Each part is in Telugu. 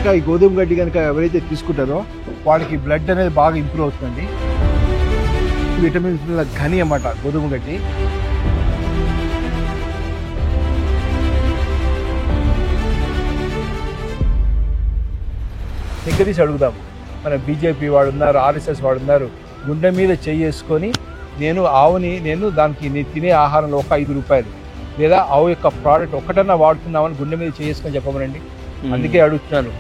కనుక ఈ గోధుమ గడ్డి కనుక ఎవరైతే తీసుకుంటారో వాళ్ళకి బ్లడ్ అనేది బాగా ఇంప్రూవ్ అవుతుందండి. విటమిన్స్ ఘని అన్నమాట గోధుమ గడ్డి. నిగ్గదీసి అడుగుదాం. మన బీజేపీ వాడు ఉన్నారు, ఆర్ఎస్ఎస్ వాడు ఉన్నారు, గుండె మీద చేసుకొని నేను ఆవుని దానికి తినే ఆహారంలో ఒక 5 రూపాయలు లేదా ఆవు యొక్క ప్రోడక్ట్ ఒక్కటన్నా వాడుతున్నామని గుండె మీద చేసుకొని చెప్పమనండి. అందుకే అడుగుతున్నాను,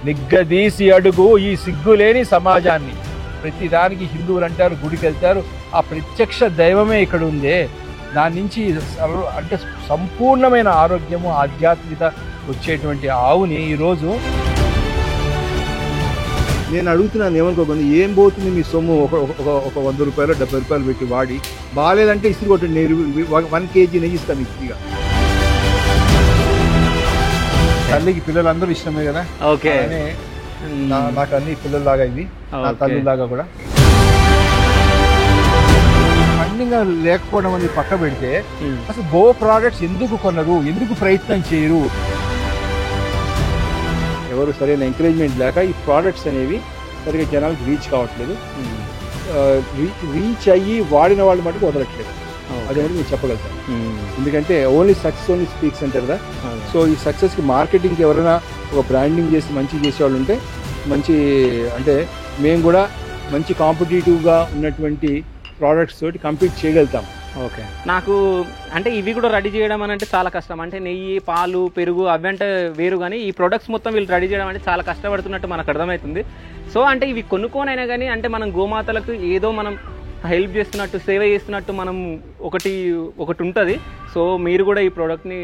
నిగ్గదీసి అడుగు ఈ సిగ్గులేని సమాజాన్ని. ప్రతి దానికి హిందువులు అంటారు, గుడికి వెళ్తారు, ఆ ప్రత్యక్ష దైవమే ఇక్కడ ఉందే. దాని నుంచి అంటే సంపూర్ణమైన ఆరోగ్యము ఆధ్యాత్మికత వచ్చేటువంటి ఆవుని ఈరోజు నేను అడుగుతున్నాను. ఏమనుకోకుండా ఏం పోతుంది మీ సొమ్ము? ఒక 100 రూపాయలు 70 రూపాయలు పెట్టి వాడి బాగాలేదంటే ఇసురు కొట్టండి. 1 kg నెయ్యి ఇస్తాను ఇస్త్రీగా. తల్లికి పిల్లలందరూ ఇష్టమే కదా. ఓకే, నాకు అన్ని పిల్లల్లాగా ఇవి, నా తల్లిలాగా కూడా. ఫండింగ్ లేకపోవడం అనేది పక్క పెడితే అసలు గో ప్రోడక్ట్స్ ఎందుకు కొనరు, ఎందుకు ప్రయత్నం చేయరు? ఎవరు సరైన ఎంకరేజ్మెంట్ లేక ఈ ప్రోడక్ట్స్ అనేవి సరిగ్గా జనాలకు రీచ్ కావట్లేదు. రీచ్ అయ్యి వాడిన వాళ్ళు మటుకు వదలట్లేదు. అదేంటి నేను చెప్పగలుగుతాను. ఎందుకంటే ఓన్లీ స్పీక్స్ అంటారు కదా. సో ఈ సక్సెస్కి మార్కెటింగ్కి ఎవరైనా ఒక బ్రాండింగ్ చేసి మంచి చేసేవాళ్ళు ఉంటే మంచి, అంటే మేము కూడా మంచి కాంపిటేటివ్గా ఉన్నటువంటి ప్రోడక్ట్స్ తోటి కంపీట్ చేయగలుగుతాం. ఓకే, నాకు అంటే ఇవి కూడా రెడీ చేయడం అని అంటే చాలా కష్టం. అంటే నెయ్యి, పాలు, పెరుగు అవి అంటే వేరు, కానీ ఈ ప్రొడక్ట్స్ మొత్తం వీళ్ళు రెడీ చేయడం అంటే చాలా కష్టపడుతున్నట్టు మనకు అర్థమవుతుంది. సో అంటే ఇవి కొనుక్కోనైనా కానీ అంటే మనం గోమాతలకు ఏదో మనం హెల్ప్ చేస్తున్నట్టు, సేవ చేస్తున్నట్టు మనం ఒకటి ఉంటుంది. సో మీరు కూడా ఈ ప్రోడక్ట్ని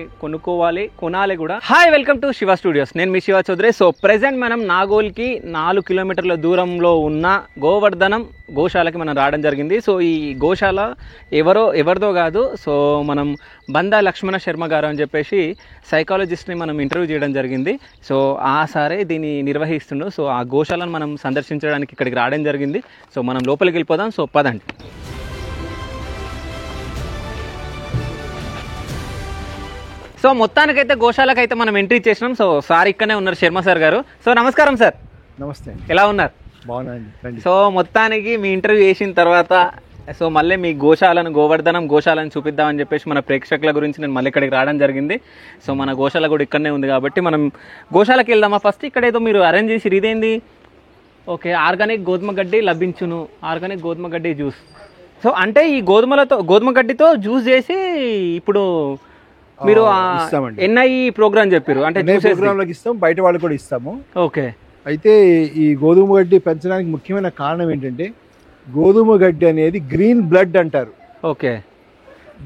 కొనాలి కూడా. Hi, welcome to Shiva studios. నేను మీ శివ చౌదరి. సో ప్రెజెంట్ మనం నాగోల్కి 4 కిలోమీటర్ల దూరంలో ఉన్న గోవర్ధనం గోశాలకి మనం రావడం జరిగింది. సో ఈ గోశాల ఎవరిదో కాదు. సో మనం బందా లక్ష్మణ శర్మ గారు అని చెప్పేసి సైకాలజిస్ట్ని మనం ఇంటర్వ్యూ చేయడం జరిగింది. సో ఆ సారే దీన్ని నిర్వహిస్తుండు. సో ఆ గోశాలను మనం సందర్శించడానికి ఇక్కడికి రావడం జరిగింది. సో మనం లోపలికి వెళ్ళిపోదాం. సో పదండి. సో మొత్తానికైతే గోశాలకైతే మనం ఎంట్రీ చేసినాం. సో సార్ ఇక్కడనే ఉన్నారు, శర్మ సార్ గారు. సో నమస్కారం సార్. నమస్తే, ఎలా ఉన్నారు? బాగున్నాండి. సో మొత్తానికి మీ ఇంటర్వ్యూ చేసిన తర్వాత సో మళ్ళీ మీ గోవర్ధనం గోశాలను చూపిద్దామని చెప్పేసి మన ప్రేక్షకుల గురించి నేను మళ్ళీ ఇక్కడికి రావడం జరిగింది. సో మన గోశాల కూడా ఇక్కడనే ఉంది కాబట్టి మనం గోశాలకి వెళ్దామా? ఫస్ట్ ఇక్కడ ఏదో మీరు అరేంజ్ చేసి ఇదేంది? ఓకే, ఆర్గానిక్ గోధుమ గడ్డి లభించును, ఆర్గానిక్ గోధుమ గడ్డి జ్యూస్. సో అంటే ఈ గోధుమ గడ్డితో జ్యూస్ చేసి ఇప్పుడు మీరు ఎన్ఐ ప్రోగ్రామ్ చెప్పారు, అంటే ప్రోగ్రాంలోకి ఇస్తాం, బయట వాళ్ళకి కూడా ఇస్తాము. ఓకే, అయితే ఈ గోధుమ గడ్డి పెంచడానికి ముఖ్యమైన కారణం ఏంటంటే గోధుమ గడ్డి అనేది గ్రీన్ బ్లడ్ అంటారు. ఓకే,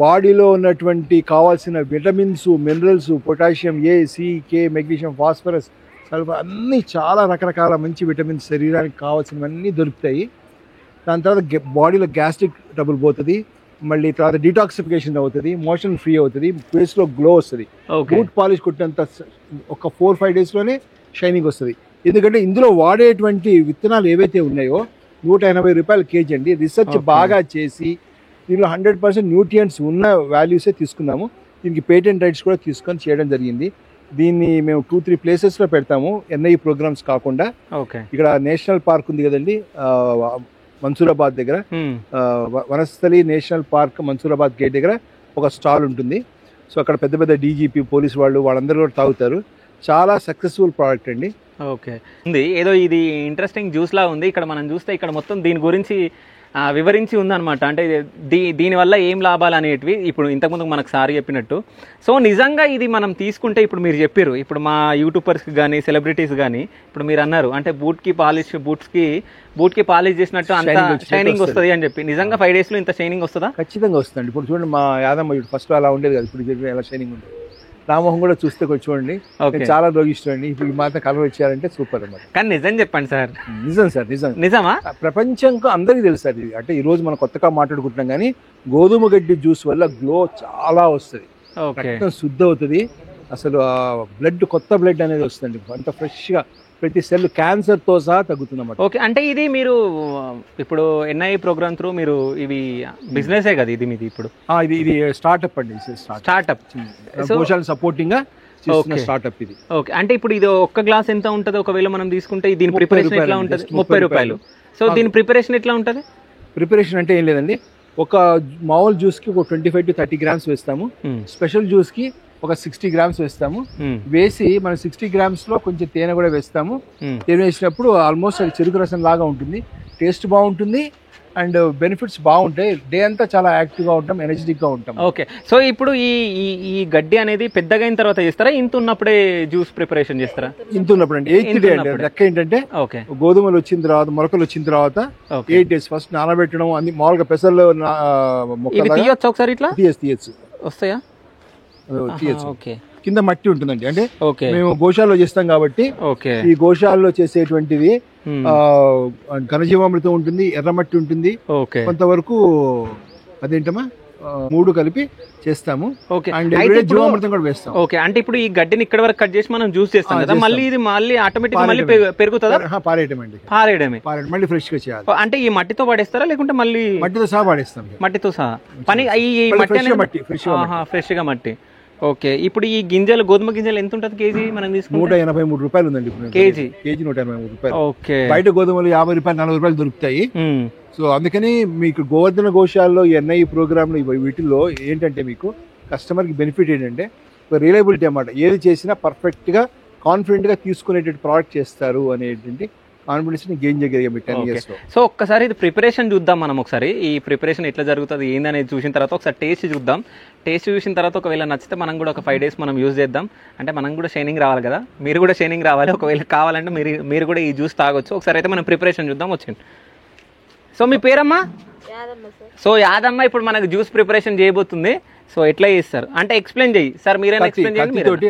బాడీలో ఉన్నటువంటి కావాల్సిన విటమిన్స్, మినరల్స్, పొటాషియం, ఏ, సి, కే, మెగ్నీషియం, ఫాస్ఫరస్, సల్ఫర్ అన్నీ చాలా రకరకాల మంచి విటమిన్స్ శరీరానికి కావాల్సినవన్నీ దొరుకుతాయి. దాని తర్వాత బాడీలో గ్యాస్ట్రిక్ ట్రబుల్ పోతుంది, మళ్ళీ తర్వాత డీటాక్సిఫికేషన్ అవుతుంది, మోషన్ ఫ్రీ అవుతుంది, ఫేస్లో గ్లో వస్తుంది, బూట్ పాలిష్ కొట్టినంత ఒక 4-5 డేస్లోనే షైనింగ్ వస్తుంది. ఎందుకంటే ఇందులో వాడేటువంటి విత్తనాలు ఏవైతే ఉన్నాయో 180 రూపాయలు కేజీ అండి. రీసెర్చ్ బాగా చేసి దీనిలో 100% న్యూట్రియంట్స్ ఉన్న వాల్యూసే తీసుకున్నాము. దీనికి పేటెంట్ రైట్స్ కూడా తీసుకొని చేయడం జరిగింది. దీన్ని మేము 2-3 ప్లేసెస్లో పెడతాము, ఎన్ఐ ప్రోగ్రామ్స్ కాకుండా. ఇక్కడ నేషనల్ పార్క్ ఉంది కదండి, మన్సూరాబాద్ దగ్గర Vanasthali national park Mansoorabad gate దగ్గర ఒక స్టాల్ ఉంటుంది. సో అక్కడ పెద్ద పెద్ద డీజీపీ పోలీసు వాళ్ళందరూ కూడా తాగుతారు. చాలా సక్సెస్ఫుల్ ప్రోడక్ట్ అండి. ఓకే, ఉంది ఏదో ఇది ఇంట్రెస్టింగ్ జ్యూస్ లా ఉంది. ఇక్కడ మనం చూస్తే ఇక్కడ మొత్తం దీని గురించి వివరించి ఉందన్నమాట. అంటే దీనివల్ల ఏం లాభాలు అనేటివి ఇప్పుడు ఇంతకుముందు మనకు సార్ చెప్పినట్టు. సో నిజంగా ఇది మనం తీసుకుంటే ఇప్పుడు మీరు చెప్పారు, ఇప్పుడు మా యూట్యూబర్స్కి కానీ సెలబ్రిటీస్ కానీ ఇప్పుడు మీరు అన్నారు అంటే బూట్కి పాలిష్ చేసినట్టు అంత షైనింగ్ వస్తుంది అని చెప్పి. నిజంగా 5 daysలో ఇంత షైనింగ్ వస్తుందా? ఖచ్చితంగా వస్తుందండి. ఇప్పుడు చూడండి, మా యాదమ్మ ఫస్ట్ అలా ఉండేది కదా, ఇప్పుడు ఎలా షైనింగ్ ఉంటుంది. రామోహం కూడా చూస్తే కొంచెం చూడండి, చాలా రోగిష్టం అండి. ఇప్పుడు ఈ మాత్రం కలర్ వచ్చారంటే సూపర్ అన్నమాట. కానీ నిజం చెప్పండి సార్. నిజం సార్, నిజమా? ప్రపంచంకు అందరికీ తెలుసు సార్ ఇది. అంటే ఈ రోజు మనం కొత్తగా మాట్లాడుకుంటున్నాం కానీ గోధుమ గడ్డి జ్యూస్ వల్ల గ్లో చాలా వస్తుంది, రక్తం శుద్ధి అవుతుంది, అసలు కొత్త బ్లడ్ అనేది వస్తుంది, అంత ఫ్రెష్గా ప్రతి సెల్ క్యాన్సర్తో సహా తగ్గుతుందన్నమాట. ఓకే, అంటే ఇది మీరు ఇప్పుడు ఎన్ఐ ప్రోగ్రామ్ త్రూ మీరు ఇవి బిజినెసే కదా ఇది మీది? ఇప్పుడు ఇది స్టార్ట్అప్ అండి, స్టార్ట్అప్ గోశాల సపోర్టింగ్ గా చేస్తున్న స్టార్ట్అప్ ఇది. ఓకే, అంటే ఇప్పుడు ఇది ఒక్క గ్లాస్ ఎంత ఉంటుంది ఒకవేళ మనం తీసుకుంటే? దీని ప్రిపరేషన్ ఎట్లా ఉంటుంది? 30 రూపాయలు. సో దీని ప్రిపరేషన్ ఎట్లా ఉంటుంది? ప్రిపరేషన్ అంటే ఏం లేదండి, ఒక మామూలు జ్యూస్ కి ఒక 25 to 30 grams వేస్తాము. స్పెషల్ జ్యూస్ కి ఒక 60 grams వేస్తాము. వేసి మనం 60 grams లో కొంచెం తేనె కూడా వేస్తాము. తేనె వేసినప్పుడు ఆల్మోస్ట్ అది చెరుకు రసం లాగా ఉంటుంది. టేస్ట్ బాగుంటుంది అండ్ బెనిఫిట్స్ బాగుంటాయి. డే అంతా చాలా యాక్టివ్ గా ఉంటాం, ఎనర్జెటిక్ గా ఉంటాం. ఓకే, సో ఇప్పుడు ఈ గడ్డి అనేది పెద్దగా అయిన తర్వాత చేస్తారా, ఇంత ఉన్నప్పుడే జ్యూస్ ప్రిపరేషన్ చేస్తారా? ఇంత ఉన్నప్పుడు అండి, 8th డే అండి. లెక్క ఏంటంటే గోధుమలు వచ్చిన తర్వాత, మొలకలు వచ్చిన తర్వాత 8 days ఫస్ట్ నానబెట్టడం. అన్ని మామూలుగా పెసర్లు తీయొచ్చు ఒకసారి, ఇట్లా తీయచ్చు వస్తాయా? తీయచ్చు. కింద మట్టి ఉంటుందండి, అంటే మేము గోశాలలో చేస్తాం కాబట్టి ఈ గోశాలలో చేసేటువంటిది ఘనజీవామృతం ఉంటుంది, ఎర్రమట్టి ఉంటుంది, కొంతవరకు అదేంటమ్మా 3 కలిపి చేస్తాము. జీవామృతం కూడా వేస్తాం. ఓకే, అంటే ఇప్పుడు ఈ గడ్డిని ఇక్కడ వరకు కట్ చేసి మనం జ్యూస్ చేస్తాం కదా, మళ్ళీ ఇది మళ్ళీ ఆటోమేటిక్ మళ్ళీ పెరుగుతుందా? పారేయడమే, మళ్ళీ ఫ్రెష్ గా చేయాలి. అంటే ఈ మట్టితో పడేస్తారా లేకుంటే మళ్ళీ? మట్టితో సహా పడేస్తాం. మట్టితో సహా పని ఈ మట్టి ఫ్రెష్ గా మట్టి. ఓకే, ఇప్పుడు ఈ గింజలు, గోధుమ గింజలు ఎంత ఉంటుంది కేజీ మనం తీసుకుంటే? 183 రూపాయలు ఉందండి కేజీ 183 రూపాయలు. ఓకే, బయట గోధుమలు 50 రూపాయలు 40 రూపాయలు దొరుకుతాయి. సో అందుకని మీకు గోవర్ధన గోశాలలో ఎన్ఐ ప్రోగ్రాంలు వీటిల్లో ఏంటంటే మీకు కస్టమర్ కి బెనిఫిట్ ఏంటంటే రిలయబిలిటీ అన్నమాట. ఏది చేసినా పర్ఫెక్ట్ గా కాన్ఫిడెంట్ గా తీసుకునేటువంటి ప్రోడక్ట్ చేస్తారు అనేటువంటి కాన్ఫిడెన్స్ ని గెయిన్ చేయగలిగాం 10 years లో. సో ఒక్కసారి ఇది ప్రిపరేషన్ చూద్దాం మనం. ఒకసారి ఈ ప్రిపరేషన్ ఎట్లా జరుగుతుంది ఏందనేది చూసిన తర్వాత ఒకసారి టేస్ట్ చూద్దాం. టేస్ట్ చూసిన తర్వాత ఒకవేళ నచ్చితే మనం కూడా ఒక 5 days మనం యూజ్ చేద్దాం. అంటే మనం కూడా షైనింగ్ రావాలి కదా, మీరు కూడా షైనింగ్ రావాలి. ఒకవేళ కావాలంటే మీరు కూడా ఈ జ్యూస్ తాగొచ్చు. ఒకసారి అయితే మనం ప్రిపరేషన్ చూద్దాం. వచ్చింది. సో మీ పేరమ్మా? సో యాదమ్మ ఇప్పుడు మనకు జ్యూస్ ప్రిపరేషన్ చేయబోతుంది. సో ఎట్లా చేస్తారు అంటే ఎక్స్ప్లెయిన్ చేయి సార్. మీరైనా ఎక్స్ప్లెయిన్ చేయండి.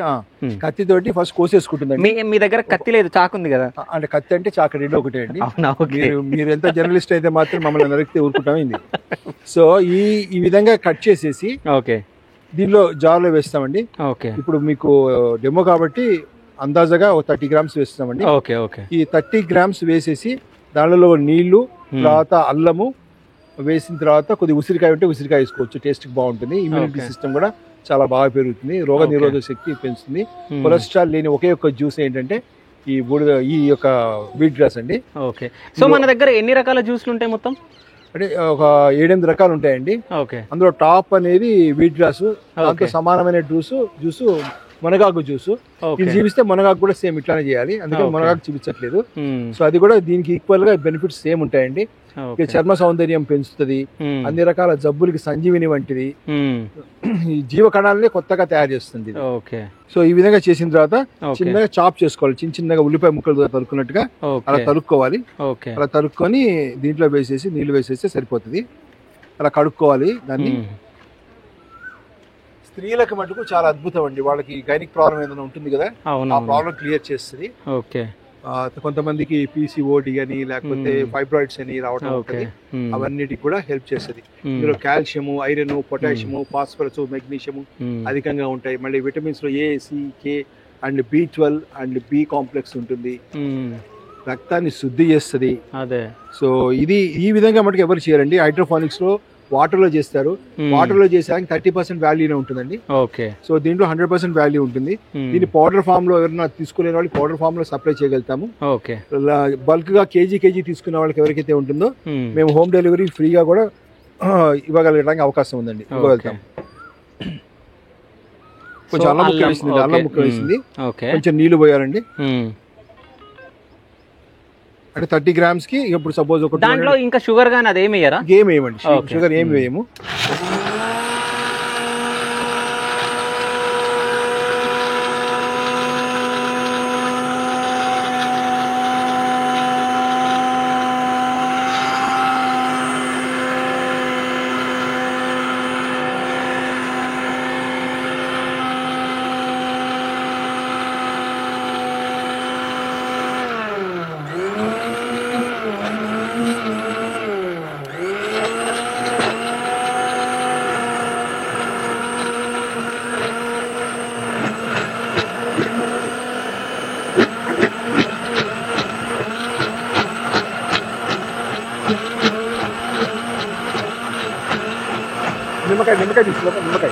కత్తితోటి ఫస్ట్ కోసేసుకుంటుంది. మీ దగ్గర కత్తి లేదు, చాకు ఉంది కదా? అంటే కత్తి అంటే చాకు రెండు ఒకటే అండి. మీరు ఎంత జర్నలిస్ట్ అయితే మాత్రం మమ్మల్ని నరికితే ఊరుకుంటామైంది. సో ఈ విధంగా కట్ చేసేసి ఓకే దీనిలో జార్లో వేస్తామండి. ఓకే, ఇప్పుడు మీకు డెమో కాబట్టి అందాజగా 30 grams వేస్తామండి. ఓకే ఓకే, ఈ 30 grams వేసేసి దానిలో నీళ్లు, తర్వాత అల్లము వేసిన తర్వాత కొద్ది ఉసిరికాయ ఉంటే ఉసిరికాయ వేసుకోవచ్చు, టేస్ట్ బాగుంటుంది. ఇమ్యూనిటీ సిస్టమ్ కూడా చాలా బాగా పెరుగుతుంది, రోగ నిరోధక శక్తి పెంచుతుంది. కొలెస్ట్రాల్ లేని ఒకే ఒక్క జ్యూస్ ఏంటంటే ఈ యొక్క వీట్ గ్రాస్ అండి. ఓకే, సో మన దగ్గర ఎన్ని రకాల జ్యూస్లు ఉంటాయి మొత్తం? అంటే ఒక 7-8 రకాలు ఉంటాయండి. అందులో టాప్ అనేది వీట్ గ్రాస్, దాంతో సమానమైన జ్యూస్ మునగాకు జ్యూస్. ఇది చూపిస్తే మునగాకు కూడా సేమ్ ఇట్లానే చేయాలి, అందుకని మునగాకు చూపించట్లేదు. సో అది కూడా దీనికి ఈక్వల్ గా బెనిఫిట్స్ సేమ్ ఉంటాయండి. చర్మ సౌందర్యం పెంచుతుంది, అన్ని రకాల జబ్బులకి సంజీవిని వంటిది, ఈ జీవ కణాలనే కొత్తగా తయారు చేస్తుంది. సో ఈ విధంగా చేసిన తర్వాత చిన్నగా చాప్ చేసుకోవాలి, చిన్నగా ఉల్లిపాయ ముక్కలు తరుక్కున్నట్టుగా అలా తరుక్కోవాలి. అలా తరుక్కొని దీంట్లో వేసేసి నీళ్లు వేసేస్తే సరిపోతుంది. అలా కడుక్కోవాలి దాన్ని. స్త్రీలకు మటుకు చాలా అద్భుతం అండి. వాళ్ళకి గైనిక్ ప్రాబ్లం ఏదైనా ఉంటుంది కదా, ఆ ప్రాబ్లం క్లియర్ చేస్తుంది. కొంతమందికి పీసీఓడి అని లేకపోతే ఫైబ్రాయిడ్స్ అని రావడం ఉంటుంది, అవన్నిటికి కూడా హెల్ప్ చేస్తుంది. ఇందులో calcium, iron, potassium, phosphorus, magnesium అధికంగా ఉంటాయి. మళ్ళీ విటమిన్స్ లో A, C, K and B12 and B complex ఉంటుంది. రక్తాన్ని శుద్ధి చేస్తుంది. సో ఇది ఈ విధంగా మటుకు ఎవరు చేయరండి. హైడ్రోఫోనిక్స్ లో వాటర్ లో చేస్తారు. వాటర్ లో చేసాక 30% వాల్యూనే ఉంటుందండి. సో దీంట్లో 100% వాల్యూ ఉంటుంది. దీన్ని పౌడర్ ఫామ్ లో ఎవరైనా తీసుకునే వాళ్ళకి పౌడర్ ఫామ్ లో సప్లై చేయగలుగుతాము. బల్క్ గా కేజీ తీసుకునే వాళ్ళకి ఎవరికైతే ఉంటుందో మేము హోమ్ డెలివరీ ఫ్రీగా కూడా ఇవ్వగలగడానికి అవకాశం ఉందండి, ఇవ్వగలుగుతాం. కొంచెం అల్లం ముక్క వేసింది, కొంచెం నీళ్లు పోయాలండి. అంటే 30 grams కి ఇప్పుడు సపోజ్ ఒక దాంట్లో ఇంకా షుగర్ గానీ అదేమి వేయరా? ఏం వేయమండి, షుగర్ ఏమి వేయము. నిమ్మకాయ తీసుకున్నాం. నిమ్మకాయ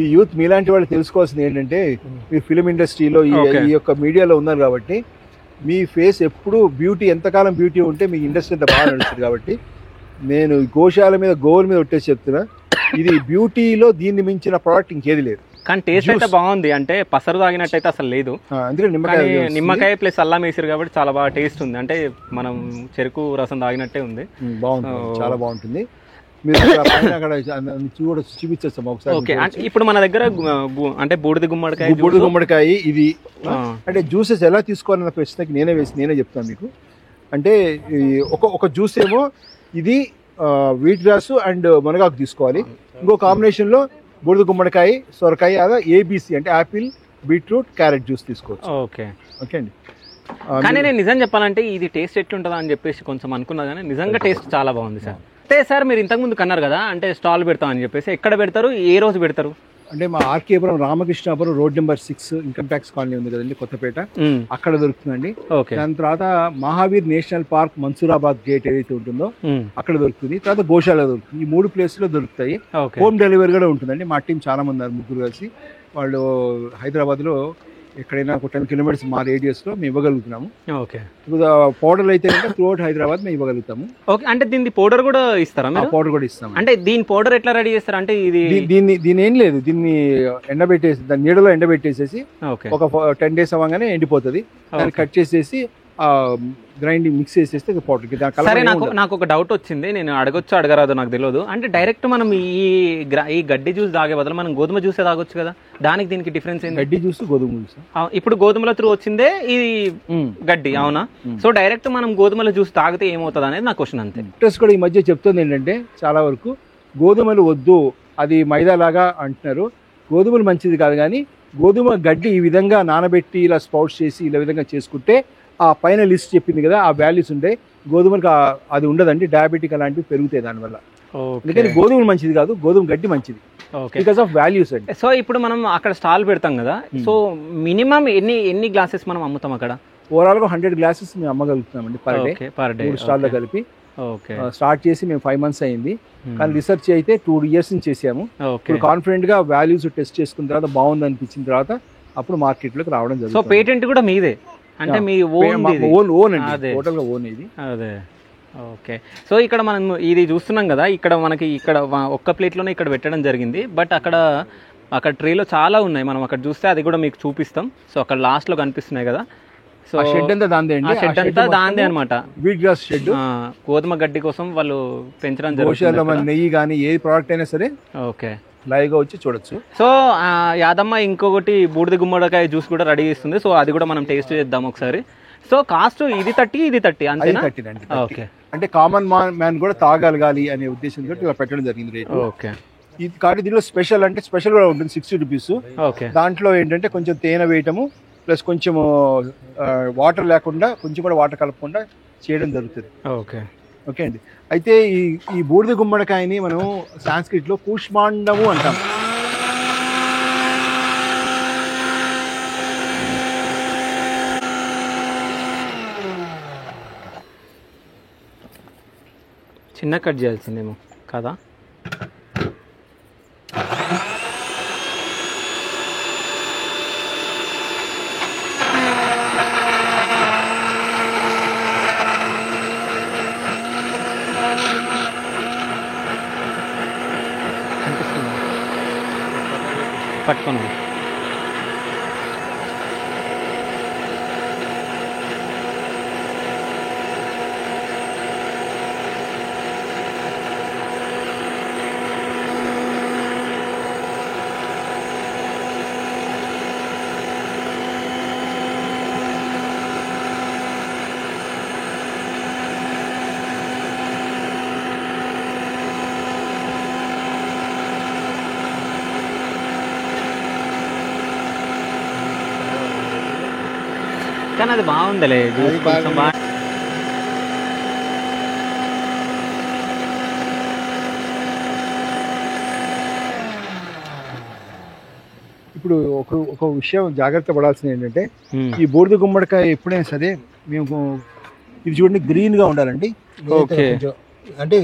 ఈ యూత్ మీలాంటి వాళ్ళు తెలుసుకోవాల్సింది ఏంటంటే మీ ఫిలిం ఇండస్ట్రీలో ఈ యొక్క మీడియాలో ఉన్నారు కాబట్టి మీ ఫేస్ ఎప్పుడు బ్యూటీ, ఎంతకాలం బ్యూటీ ఉంటే మీ ఇండస్ట్రీ అంత బాగా నడుస్తుంది. కాబట్టి నేను గోశాల మీద గోవుల మీద ఒట్టేసి చెప్తున్నా, ఇది బ్యూటీలో దీన్ని మించిన ప్రోడక్ట్ ఇంకేది లేదు. కానీ టేస్ట్ అయితే బాగుంది, అంటే పసరు తాగినట్టు అయితే అసలు లేదు. నిమ్మకాయ ప్లస్ అల్లం వేసారు కాబట్టి చాలా బాగా టేస్ట్ ఉంది, అంటే మనం చెరుకు రసం తాగినట్టే ఉంది. బాగుంది, చాలా బాగుంటుంది. మీరు అక్కడ చూపించేస్తాం ఒకసారి. ఓకే, ఇప్పుడు మన దగ్గర అంటే బూడిద గుమ్మడికాయ ఇది అంటే జ్యూసెస్ ఎలా తీసుకోవాలన్న ప్రశ్నకి నేనే చెప్తాను మీకు. అంటే ఒక జ్యూస్ ఏమో ఇది వీట్ గ్రాస్ అండ్ మునగాకు తీసుకోవాలి. ఇంకో కాంబినేషన్ లో బూడిద గుమ్మడికాయ, సొరకాయ, అలా ఏబీసీ అంటే యాపిల్, బీట్రూట్, క్యారెట్ జ్యూస్ తీసుకోవచ్చు. ఓకే ఓకే అండి. కానీ నేను నిజం చెప్పాలంటే ఇది టేస్ట్ ఎట్లుంటుందా అని చెప్పేసి కొంచెం అనుకున్నా, కానీ నిజంగా టేస్ట్ చాలా బాగుంది సార్. అంటే సార్ మీరు ఇంతకుముందు కన్నారు కదా, అంటే స్టాల్ పెడతామని చెప్పేసి, ఎక్కడ పెడతారు, ఏ రోజు పెడతారు? అంటే మా RK Puram Ramakrishnapuram road number 6 income tax colony ఉంది కదండి, కొత్తపేట, అక్కడ దొరుకుతుందండి. దాని తర్వాత Mahavir national park Mansoorabad gate ఏదైతే ఉంటుందో అక్కడ దొరుకుతుంది. తర్వాత గోశాల దొరుకుతుంది. ఈ 3 ప్లేసుల్లో దొరుకుతాయి. హోమ్ డెలివరీ కూడా ఉంటుందండి. మా టీం చాలా మంది ఉన్నారు, 3 కలిసి. వాళ్ళు హైదరాబాద్లో ఎక్కడైనా ఒక 10 కిలోమీటర్స్ మా రేడియస్లో మేము ఇవ్వగలుగుతున్నాము. ఓకే, ఇప్పుడు పౌడర్ అయితే త్రూఅవుట్ హైదరాబాద్ మేము ఇవ్వగలుగుతాము. ఓకే, అంటే దీని పౌడర్ కూడా ఇస్తారా? పౌడర్ కూడా ఇస్తాము. అంటే దీని పౌడర్ ఎట్లా రెడీ చేస్తారు? అంటే దీని ఏం లేదు, దీన్ని ఎండబెట్టేసి దాని నీడలో ఎండబెట్టేసేసి ఒక 10 days అవ్వగానే ఎండిపోతుంది. దాన్ని కట్ చేసేసి గ్రైండింగ్ మిక్స్ చేసేస్తే పౌడర్. సరే, నాకు ఒక డౌట్ వచ్చింది, నేను అడగొచ్చు అడగరాదు నాకు తెలియదు. అంటే డైరెక్ట్ మనం ఈ గడ్డి జ్యూస్ తాగే బదులు మనం గోధుమ జ్యూసే తాగొచ్చు కదా, దానికి దీనికి డిఫరెన్స్ ఏంటి? గడ్డి జ్యూస్, గోధుమ జ్యూస్. ఇప్పుడు గోధుమల త్రూ వచ్చిందే ఇది గడ్డి, అవునా? సో డైరెక్ట్ మనం గోధుమల జ్యూస్ తాగితే ఏమవుతుంది అనేది నా క్వశ్చన్ అంతే. డాక్టర్స్ కూడా ఈ మధ్య చెప్తుంది ఏంటంటే చాలా వరకు గోధుమలు వద్దు, అది మైదా లాగా అంటున్నారు. గోధుమలు మంచిది కాదు, కానీ గోధుమ గడ్డి ఈ విధంగా నానబెట్టి ఇలా స్పౌట్స్ చేసి ఇలా విధంగా చేసుకుంటే ఆ పైన లిస్ట్ చెప్పింది కదా, ఆ వాల్యూస్ ఉంటాయి. గోధుమలకు అది ఉండదండి, డయాబెటిక్ అలాంటివి పెరుగుతాయి దానివల్ల. అందుకని గోధుమలు మంచిది కాదు, గోధుమ గడ్డి మంచిది బికాస్ ఆఫ్ వాల్యూస్ అండి. సో ఇప్పుడు మనం అక్కడ స్టాల్ పెడతాం కదా, సో మినిమం ఎన్ని గ్లాసెస్ మనం అమ్ముతాం అక్కడ? ఓవరాల్ గా 100 గ్లాసెస్ మేము అమ్మగలుగుతున్నామండి పర్ డే 3 స్టాల్లో కలిపి. స్టార్ట్ చేసి మేము 5 months అయింది, కానీ రీసెర్చ్ అయితే 2 years నుంచి చేసాము. ఇప్పుడు కాన్ఫిడెంట్ గా వాల్యూస్ టెస్ట్ చేసుకున్న తర్వాత బాగుంది అనిపించిన తర్వాత అప్పుడు మార్కెట్ లోకి రావడం జరుగుతుంది. సో పేటెంట్ కూడా మీదే, అంటే మీ ఓన్ అండి, టోటల్ గా ఓన్ ఇది. అదే, ఓకే. సో ఇక్కడ మనం ఇది చూస్తున్నాం కదా, ఇక్కడ మనకి ఇక్కడ ఒక్క ప్లేట్లోనే ఇక్కడ పెట్టడం జరిగింది. బట్ అక్కడ ట్రేలో చాలా ఉన్నాయి, మనం అక్కడ చూస్తే అది కూడా మీకు చూపిస్తాం. సో అక్కడ లాస్ట్లో కనిపిస్తున్నాయి కదా, సో షెడ్ అంతా దాందే అండి. షెడ్ అంతా దాందే అనమాట, వీట్ గ్రాస్ షెడ్. గోధుమ గడ్డి కోసం వాళ్ళు పెంచడం జరుగుతుంది. నెయ్యి కానీ ఏ ప్రోడక్ట్ అయినా సరే ఓకే లైవ్ గా వచ్చి చూడొచ్చు. సో యాదమ్మ ఇంకొకటి బూడిద గుమ్మడికాయ జ్యూస్ కూడా రెడీ చేస్తుంది. సో అది కూడా మనం టేస్ట్ చేద్దాం ఒకసారి. సో కాస్ట్ ఇది 30 అంతేనా? ఓకే, అంటే కామన్ మ్యాన్ కూడా తాగలగాలి అనే ఉద్దేశంతో ఇలా పెట్టడం జరిగింది రేట్. ఓకే, ఇది కాబట్టి దీనిలో స్పెషల్ అంటే స్పెషల్ కూడా ఉంటుంది, 60 rupees. ఓకే, దాంట్లో ఏంటంటే కొంచెం తేనె వేయటము ప్లస్ కొంచెం వాటర్ లేకుండా, కొంచెం కూడా వాటర్ కలపకుండా చేయడం జరుగుతుంది. ఓకే ఓకే అండి. అయితే ఈ బూడిద గుమ్మడికాయని మనం సాంస్క్రిట్ లో కూష్మాండము అంటాం. చిన్న కట్ చేయాల్సిందేమో కదా. పట్టుకోండి. కానీ అది బాగుందిలే జ్యూస్ కొంచెం బాగా. ఇప్పుడు ఒక విషయం జాగ్రత్త పడాల్సింది ఏంటంటే ఈ బూడిద గుమ్మడికాయ ఎప్పుడైనా సరే మేము ఇది చూడండి గ్రీన్ గా ఉండాలండి. అంటే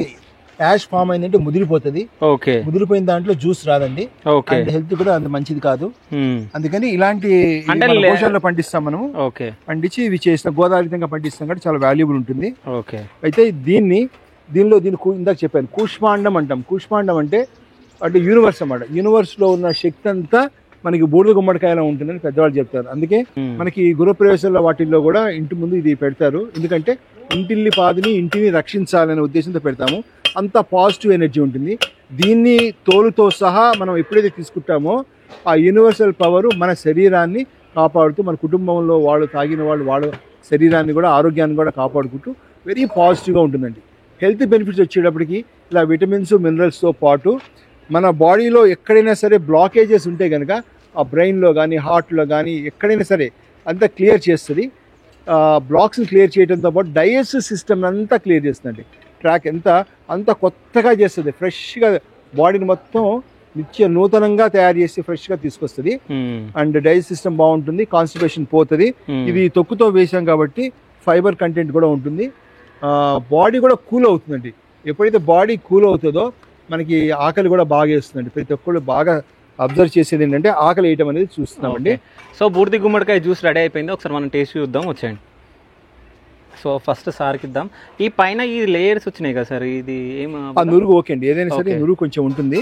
యాష్ ఫామ్ అయిందంటే ముదిరిపోతుంది. ఓకే, ముదిరిపోయిన దాంట్లో జ్యూస్ రాదండి. ఓకే, అండ్ హెల్త్ కూడా అంత మంచిది కాదు. మ్మ్. అందుకని ఇలాంటి పోషణలో పండిస్తాం మనము. ఓకే, పండించి ఇవి చేస్తాం, గోదావరితంగా పండిస్తాం కాబట్టి చాలా వాల్యుబుల్ ఉంటుంది. ఓకే. అయితే దీన్ని ఇందాక చెప్పాను కూష్మాండం అంటాం. కూష్మాండం అంటే యూనివర్స్ అన్నమాట. యూనివర్స్ లో ఉన్న శక్తి అంతా మనకి బూడిద గుమ్మడికాయలో ఉంటుందని పెద్దవాళ్ళు చెప్తారు. అందుకే మనకి గృహప్రవేశాల వాటిల్లో కూడా ఇంటి ముందు ఇది పెడతారు. ఎందుకంటే ఇంటిల్లి పాదిని ఇంటిని రక్షించాలనే ఉద్దేశంతో పెడతాము. అంత పాజిటివ్ ఎనర్జీ ఉంటుంది. దీన్ని తోలుతో సహా మనం ఎప్పుడైతే తీసుకుంటామో ఆ యూనివర్సల్ పవర్ మన శరీరాన్ని కాపాడుతూ, మన కుటుంబంలో వాళ్ళు తాగిన వాళ్ళ శరీరాన్ని కూడా, ఆరోగ్యాన్ని కూడా కాపాడుకుంటూ వెరీ పాజిటివ్గా ఉంటుందండి. హెల్త్ బెనిఫిట్స్ వచ్చేటప్పటికి ఇలా విటమిన్స్ మినరల్స్తో పాటు మన బాడీలో ఎక్కడైనా సరే బ్లాకేజెస్ ఉంటే కనుక ఆ బ్రెయిన్లో కానీ హార్ట్లో కానీ ఎక్కడైనా సరే అంతా క్లియర్ చేస్తుంది. బ్లాక్స్ని క్లియర్ చేయడంతో పాటు డైజెస్టివ్ సిస్టమ్ అంతా క్లియర్ చేస్తుందండి. ట్రాక్ అంతా కొత్తగా చేస్తుంది. ఫ్రెష్గా బాడీని మొత్తం నూతనంగా తయారు చేసి ఫ్రెష్గా తీసుకొస్తుంది. అండ్ డైజెస్ట్ సిస్టమ్ బాగుంటుంది, కాన్స్టిపేషన్ పోతుంది. ఇది తొక్కుతో వేసాం కాబట్టి ఫైబర్ కంటెంట్ కూడా ఉంటుంది. బాడీ కూడా కూల్ అవుతుందండి. ఎప్పుడైతే బాడీ కూల్ అవుతుందో మనకి ఆకలి కూడా బాగా వేస్తుందండి. ప్రతి ఒక్కళ్ళు బాగా అబ్జర్వ్ చేసేది ఏంటంటే ఆకలి వేయటం అనేది చూస్తున్నామండి. సో బూడిద గుమ్మడికాయ జ్యూస్ రెడీ అయిపోయింది. ఒకసారి మనం టేస్ట్ చూద్దాం, వచ్చేయండి. సో ఫస్ట్ సార్కి ఇద్దాం. ఈ పైన ఈ లేయర్స్ వచ్చినాయి కదా సార్, ఇది నురుగు ఓకే అండి. ఏదైనా సరే నురుగు కొంచెం ఉంటుంది.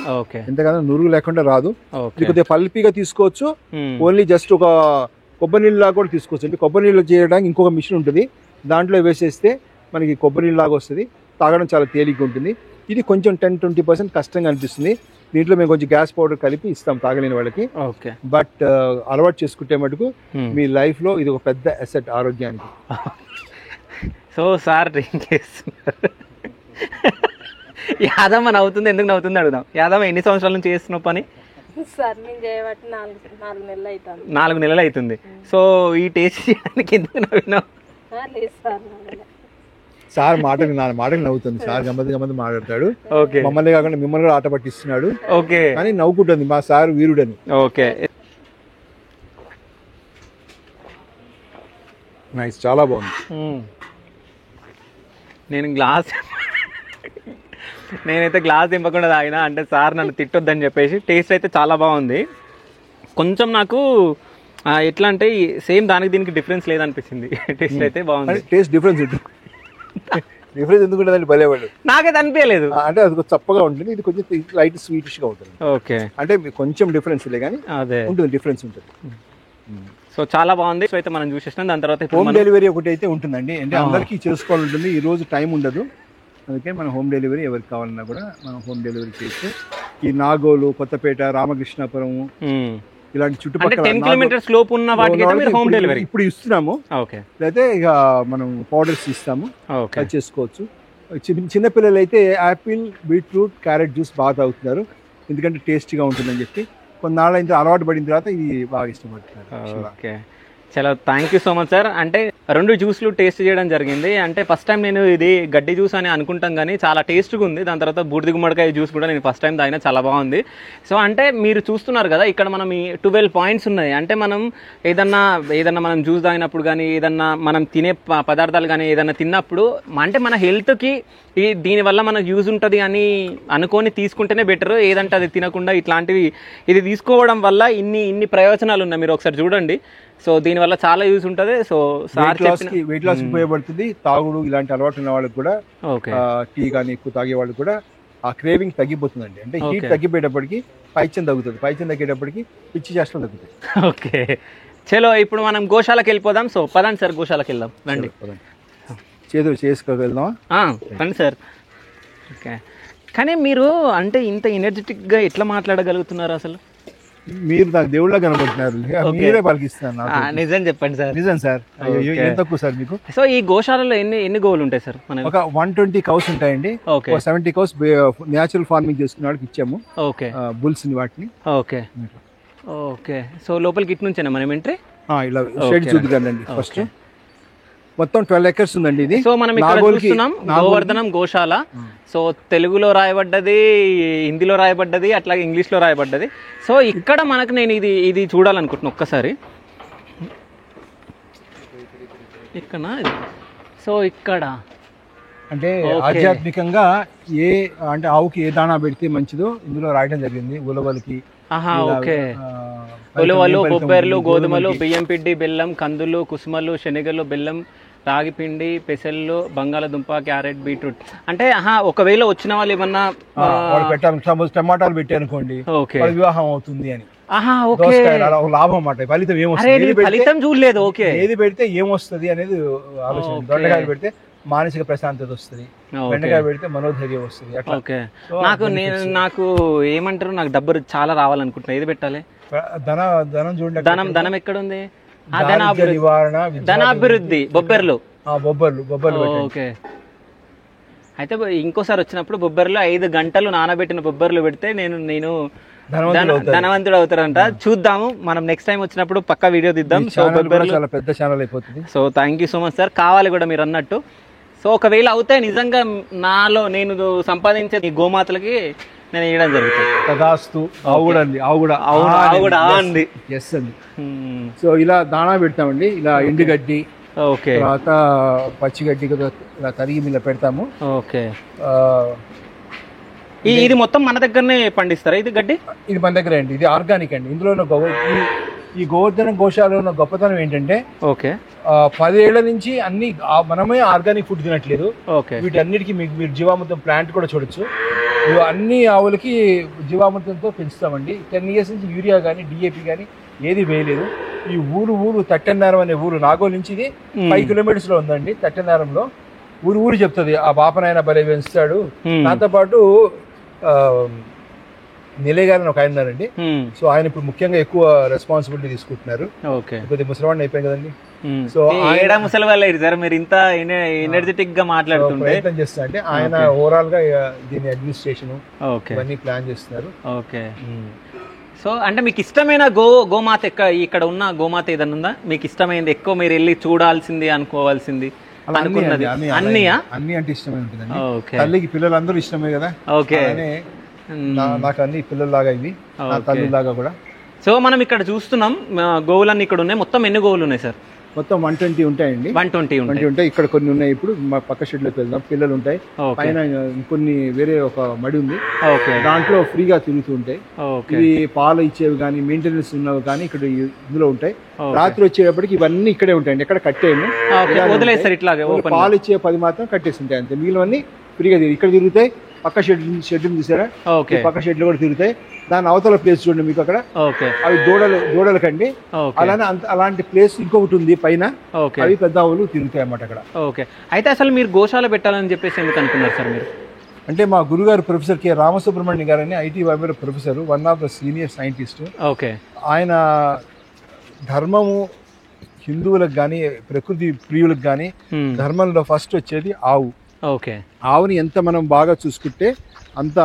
ఎంతగానో నురుగు లేకుండా రాదు. ఇది కొద్దిగా పల్పీగా తీసుకోవచ్చు. ఓన్లీ జస్ట్ ఒక కొబ్బరి నీళ్ళలాగా కూడా తీసుకోవచ్చు. అంటే కొబ్బరి నీళ్ళు చేయడానికి ఇంకొక మిషన్ ఉంటుంది, దాంట్లో వేసేస్తే మనకి కొబ్బరి నీళ్ళలాగా వస్తుంది. తాగడం చాలా తేలిగ్గా ఉంటుంది. ఇది కొంచెం 10-20% కష్టంగా అనిపిస్తుంది. దీంట్లో మేము కొంచెం గ్యాస్ పౌడర్ కలిపి ఇస్తాం తాగలేని వాళ్ళకి. ఓకే, బట్ అలవాటు చేసుకుంటే మటుకు మీ లైఫ్లో ఇది ఒక పెద్ద అసెట్ ఆరోగ్యానికి. సో సార్ డ్రింక్ చేస్తున్నారు. యాదమ్మ నవ్వుతుంది, ఎందుకు నవ్వుతుంది అడుగుదాం. యాదమ్మ ఎన్ని సంవత్సరాల నుంచి చేస్తున్నావు పని? సార్ నేను చేయబట్టి 4 నెలలు అవుతుంది. 4 నెలలు అవుతుంది. సో ఈ టేస్ట్ చేయడానికి ఎందుకు నవ్వినావు? లేదు సార్, సార్ మాటలు నవ్వుతుంది. సార్ గమ్మతి మాట్లాడతాడు. మమ్మల్ని కాకుండా మిమ్మల్ని కూడా ఆట పట్టిస్తున్నాడు. ఓకే, కానీ నవ్వుకుంటుంది మా సార్ వీరుడని. ఓకే, నైస్, చాలా బాగుంది. నేనైతే గ్లాస్ దింపకుండా తాగినా, అంటే సార్ నన్ను తిట్టొద్దని చెప్పేసి. టేస్ట్ అయితే చాలా బాగుంది. కొంచెం నాకు ఎట్లా అంటే సేమ్ దానికి దీనికి డిఫరెన్స్ లేదనిపించింది. టేస్ట్ అయితే బాగుంది. టేస్ట్ డిఫరెన్స్ ఎందుకుంటుందండి భలేవాడు? నాకైతే అనిపించలేదు. అంటే అది చప్పగా ఉంటుంది, ఇది కొంచెం లైట్ స్వీటిష్ గా ఉంటుంది. ఓకే, అంటే కొంచెం డిఫరెన్స్ లే కానీ అదే ఉంటుంది, డిఫరెన్స్ ఉంటుంది. సో చాలా బాగుంది. సో అయితే మనం చూసేసినాం. దాని తర్వాత హోమ్ డెలివరీ ఒకటి అయితే ఉంటుందండి. అంటే అందరికీ చేసుకోవాలి ఉంటుంది, ఈ రోజు టైం ఉండదు. అందుకే మన హోమ్ డెలివరీ ఎవరికి కావాలన్నా కూడా మనం హోమ్ డెలివరీ చేస్తే ఈ నాగోలు, కొత్తపేట, రామకృష్ణాపురం ఇలాంటి చుట్టుపక్కల 10 కిలోమీటర్స్ లోపు ఉన్న వాటికి హోమ్ డెలివరీ ఇప్పుడు ఇస్తున్నాము. ఓకే, అయితే ఇక మనం పౌడర్స్ ఇస్తాము, అది చేసుకోవచ్చు. చిన్నపిల్లలు అయితే యాపిల్, బీట్రూట్, క్యారెట్ జ్యూస్ బాగా తాగుతున్నారు, ఎందుకంటే టేస్టీగా ఉంటుందని చెప్పి. కొన్నాళ్ళు అయితే అలవాటు పడిన తర్వాత ఇది బాగా ఇష్టపడుతున్నారు. ఓకే, చాలా thank you so much sir. అంటే 2 జ్యూస్లు టేస్ట్ చేయడం జరిగింది. అంటే ఫస్ట్ టైం నేను ఇది గడ్డి జ్యూస్ అని అనుకుంటాం కానీ చాలా టేస్ట్గా ఉంది. దాని తర్వాత బూడిద గుమ్మడికాయ జ్యూస్ కూడా నేను ఫస్ట్ టైం తాగినా, చాలా బాగుంది. సో అంటే మీరు చూస్తున్నారు కదా, ఇక్కడ మనం ఈ 12 పాయింట్స్ ఉన్నాయి. అంటే మనం ఏదన్నా మనం జ్యూస్ తాగినప్పుడు కానీ, ఏదన్నా మనం తినే పదార్థాలు కానీ ఏదన్నా తిన్నప్పుడు అంటే మన హెల్త్కి దీనివల్ల మనకు యూజ్ ఉంటుంది అని అనుకొని తీసుకుంటేనే బెటర్. ఏదంటే అది తినకుండా ఇట్లాంటివి ఇది తీసుకోవడం వల్ల ఇన్ని ప్రయోజనాలు ఉన్నాయి. మీరు ఒకసారి చూడండి. సో దీనివల్ల చాలా యూజ్ ఉంటుంది. సో వెయిట్ లాస్ ఉపయోగపడుతుంది. తాగుడు ఇలాంటి అలవాటు ఉన్న వాళ్ళకి కూడా, టీ కానీ ఎక్కువ తాగే వాళ్ళకి కూడా ఆ క్రేవింగ్ తగ్గిపోతుందండి. అంటే హీట్ తగ్గిపోయేటప్పటికి పైత్యం తగ్గుతుంది, పైత్యం తగ్గేటప్పటికి పిచ్చి చేష్టం తగ్గుతుంది. ఓకే, చలో ఇప్పుడు మనం గోశాలకు వెళ్ళిపోదాం. సో పదండి సార్, గోశాలకు వెళ్దాం. రండి, చేతులు చేసుకోగలుగుదాం. రండి సార్. ఓకే, కానీ మీరు అంటే ఇంత ఎనర్జెటిక్గా ఎట్లా మాట్లాడగలుగుతున్నారు అసలు? మీరు నాకు దేవుళ్ళ కనబడుతున్నారు, మీరే పలికిస్తాను. నిజం చెప్పండి సార్. నిజం సార్, ఎంత తక్కువ సార్ మీకు. సో ఈ గోశాలలో ఎన్ని గోవులు ఉంటాయి సార్? ఒక 120 కౌస్ ఉంటాయండి. 70 కౌస్ న్యాచురల్ ఫార్మింగ్ చేసుకునే వాళ్ళకి ఇచ్చాము. ఓకే, బుల్స్ ని వాటిని. ఓకే ఓకే, సో లోపలికి ఇటు నుంచేనా మనం ఎంట్రీ? ఇలా షెడ్ చూద్దాండి. ఫస్ట్ మొత్తం 12 acres ఉందండి ఇది. సో మనం ఇక్కడ చూస్తున్నాం గోవర్ధనం గోశాల. సో తెలుగులో రాయబడ్డది, హిందీలో రాయబడ్డది, అట్లాగే ఇంగ్లీష్లో రాయబడ్డది. సో ఇక్కడ మనకు నేను ఇది చూడాలనుకుంటున్నాను ఒక్కసారి. ఇక్కడ సో ఇక్కడ అంటే Okay. ఆధ్యాత్మికంగా ఏ అంటే ఆవుకి ఏ దాణా పెడితే మంచిదో ఇందులో రాయడం జరిగింది. ఉలవలకి ఆహా, ఇలా, ఓకే. ఆ, ఉలవలు, ఫలితం, బొబ్బెర్లు, గోధుమలు, గోధుమలకి. బియ్యం పిండి, బెల్లం, కందులు, కుసుమలు, శనగలు, బెల్లం, రాగి పిండి, పెసళ్ళు, బంగాళదుంప, క్యారెట్, బీట్రూట్. అంటే ఒకవేళ వచ్చిన వాళ్ళు ఏమన్నా వాళ్ళు పెట్టాలి. సపోజ్ టమాటాలు పెట్టారనుకోండి, ఓకే. వాళ్ళ వివాహం అవుతుంది అని. ఓకే. దోసకాయలు అలా ఒక లాభం అన్నమాట. ఫలితం అరే ఏమొస్తుంది, నేను ఫలితం చూడలేదు. ఓకే. ఏది పెడితే ఏమొస్తుంది అనేది ఆలోచన. ఓకే. దొండకాయలు పెడితే మానసిక ప్రశాంతత వస్తుంది, ఓకే. బెండకాయ పెడితే మనోధైర్యం వస్తుంది. అట్లా ఓకే. సో నాకు ఏమంటారు, నాకు డబ్బు చాలా రావాలనుకుంటున్నా. ఏది పెట్టాలి? ధనం చూడండి. ధనం ఎక్కడ ఉంది? దారిద్ర్య నివారణ, ధనాభివృద్ధి, బొబ్బెర్లు. బొబ్బర్లు పెట్టండి. ఓకే. అయితే ఇంకోసారి వచ్చినప్పుడు బొబ్బర్లు 5 గంటలు నానబెట్టిన బొబ్బర్లు పెడితే నేను ధనవంతుడు అవుతారంట. చూద్దాము, మనం నెక్స్ట్ టైం వచ్చినప్పుడు పక్కా వీడియో తీద్దాం. ఈ ఛానల్ కూడా చాలా పెద్ద ఛానల్ అయిపోతుంది. So thank you so much sir. కావాలి కూడా మీరు అన్నట్టు. సో ఒకవేళ అవుతే నిజంగా నేను సంపాదించే ఈ గోమాతలకి నేను వేయడం జరుగుతుంది. తదాస్తు. ఆవు కూడా అండి, ఆవు కూడా అంది. ఎస్ అండి. సో ఇలా దాణా పెడతామండి. ఇలా ఎండుగడ్డి, ఓకే, తర్వాత పచ్చిగడ్డి కూడా ఇలా తరిగి ఇలా పెడతాము. ఓకే. ఇది మొత్తం మన దగ్గరనే పండిస్తారా ఇది గడ్డి? ఇది మన దగ్గర అండి. ఇది ఆర్గానిక్ అండి. ఇందులో ఉన్న ఈ గోవర్ధన గోశాలలో ఉన్న గొప్పతనం ఏంటంటే, ఓకే, 10 ఏళ్ల నుంచి అన్ని మనమే ఆర్గానిక్ ఫుడ్ తినట్లేదు. ఓకే. వీటన్నిటికీ మీరు జీవామృతం ప్లాంట్ కూడా చూడొచ్చు. అన్ని ఆవులకి జీవామృతంతో పెంచుతామండి. 10 years నుంచి యూరియా కానీ డిఏపి కానీ ఏది వేయలేదు. ఈ ఊరు తట్టెన్నారం అనే ఊరు నాగోల్ నుంచి ఇది 5 kilometers లో ఉందండి. తట్టెన్నారంలో ఊరు చెప్తుంది ఆ బాపనాయన భలే పెంచుతాడు. దాంతో పాటు నిలయ గారు ఒక ఆయన ఉన్నారండి. సో ఆయన ఇప్పుడు ముఖ్యంగా ఎక్కువ రెస్పాన్సిబిలిటీ తీసుకుంటున్నారు. కొద్దిగా ముసలివాడిని అయిపోయింది కదండి. సో ముసలి వాళ్ళ సార్ మీరు ఇంత ఎనర్జెటిక్ గా మాట్లాడుతుంటే ప్రయత్నం చేస్తా అంటే ఆయన ఓవరాల్ గా దీని అడ్మినిస్ట్రేషన్ ఇవన్నీ ప్లాన్ చేస్తున్నారు. ఓకే. సో అంటే మీకు ఇష్టమైన గోమాత ఇక్కడ ఉన్న గోమాత ఏదన్నా ఉందా మీకు ఇష్టమైంది, ఎక్కువ మీరు వెళ్ళి చూడాల్సింది, అనుకోవాల్సింది? అన్ని అంటే ఇష్టమే ఉంటుందండి. తల్లికి పిల్లలందరూ ఇష్టమే కదా. ఓకే. నాకు అన్ని పిల్లల్లాగా ఇవి తల్లిలాగా కూడా. సో మనం ఇక్కడ చూస్తున్నాం గోవులన్నీ ఇక్కడ ఉన్నాయి. మొత్తం ఎన్ని గోవులు ఉన్నాయి సార్? మొత్తం 120 ఉంటాయండి. 120 ఉంటాయి. ఇక్కడ కొన్ని ఉన్నాయి. ఇప్పుడు మా పక్క షెడ్ లోకి వెళ్దాం. పిల్లలు ఉంటాయి. పైన ఇంకొన్ని వేరే ఒక మడి ఉంది, దాంట్లో ఫ్రీగా తిరుగుతూ ఉంటాయి. ఇవి పాలు ఇచ్చేవి కానీ మెయింటెనెన్స్ ఉన్నవి కానీ ఇక్కడ ఇందులో ఉంటాయి. రాత్రి వచ్చేటప్పటికి ఇవన్నీ ఇక్కడే ఉంటాయండి. ఎక్కడ కట్టేము, పాలు ఇచ్చే 10 మాత్రం కట్టేసి ఉంటాయి అంతే. మిగిలినవన్నీ ఫ్రీగా ఇక్కడ తిరుగుతాయి. పక్క షెడ్ చూసారా, పక్క షెడ్ లో కూడా తిరుగుతాయి. దాని అవతల ప్లేస్ చూడండి మీకు అక్కడ, అవి దూడలకండి. అలానే అలాంటి ప్లేస్ ఇంకొకటి ఉంది పైన, అవి పెద్ద ఆవులు తిరుగుతాయి అన్నమాట అక్కడ. ఓకే. అయితే అసలు మీరు గోశాల పెట్టాలని చెప్పేసి ఎందుకు అనుకున్నారు సార్ మీరు? అంటే మా గురుగారు ప్రొఫెసర్ కె రామసుబ్రహ్మణ్య గారు అని IIT professor, one of the senior scientist. Okay. ఆయన ధర్మము హిందువులకు కానీ ప్రకృతి ప్రియులకు కానీ ధర్మంలో ఫస్ట్ వచ్చేది ఆవు. ఓకే. ఆవుని ఎంత మనం బాగా చూసుకుంటే అంత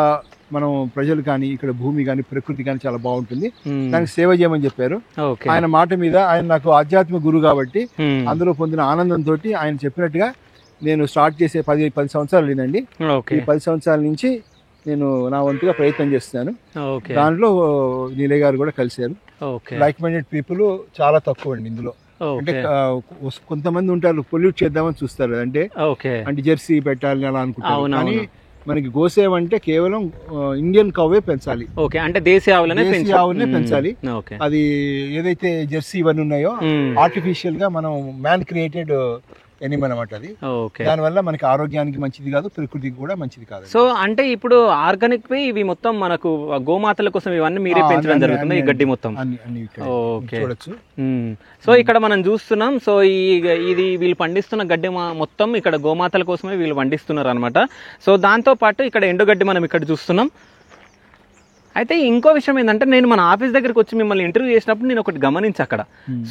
మనం ప్రజలు కానీ ఇక్కడ భూమి కానీ ప్రకృతి కానీ చాలా బాగుంటుంది. దానికి సేవ చేయమని చెప్పారు. ఆయన మాట మీద ఆయన నాకు ఆధ్యాత్మిక గురువు కాబట్టి అందులో పొందిన ఆనందంతో ఆయన చెప్పినట్టుగా నేను స్టార్ట్ చేసే 10 సంవత్సరాలు లేదండి. ఈ 10 సంవత్సరాల నుంచి నేను నా వంతుగా ప్రయత్నం చేస్తున్నాను. దాంట్లో నీలయ్య గారు కూడా కలిశారు. లైక్ మైండెడ్ పీపుల్ చాలా తక్కువ అండి ఇందులో. అంటే కొంతమంది ఉంటారు పొల్యూట్ చేద్దామని చూస్తారు, అంటే జెర్సీ పెట్టాలి అలా అనుకుంటారు. కానీ మనకి గోసేవ అంటే కేవలం ఇండియన్ కౌవే పెంచాలి. అంటే దేశీయ ఆవులనే పెంచాలి. అది ఏదైతే జెర్సీ ఇవన్నీ ఉన్నాయో ఆర్టిఫిషియల్ గా మనం మ్యాన్ క్రియేటెడ్ ఎనిమల్ అన్నమాట. అది దానివల్ల మనకి ఆరోగ్యానికి మంచిది కాదు, ప్రకృతికి కూడా మంచిది కాదు. సో అంటే ఇప్పుడు ఆర్గానిక్ ఇవి మొత్తం మనకు గోమాతల కోసం ఇవన్నీ మీరే పెంచడం జరుగుతుంది ఈ గడ్డి మొత్తం. చూడొచ్చు. సో ఇక్కడ మనం చూస్తున్నాం. సో ఇది వీళ్ళు పండిస్తున్న గడ్డి మొత్తం ఇక్కడ గోమాతల కోసమే వీళ్ళు పండిస్తున్నారు అనమాట. సో దాంతో పాటు ఇక్కడ ఎండుగడ్డి మనం ఇక్కడ చూస్తున్నాం. అయితే ఇంకో విషయం ఏంటంటే, నేను మన ఆఫీస్ దగ్గరికి వచ్చి మిమ్మల్ని ఇంటర్వ్యూ చేసినప్పుడు నేను ఒకటి గమనించి అక్కడ,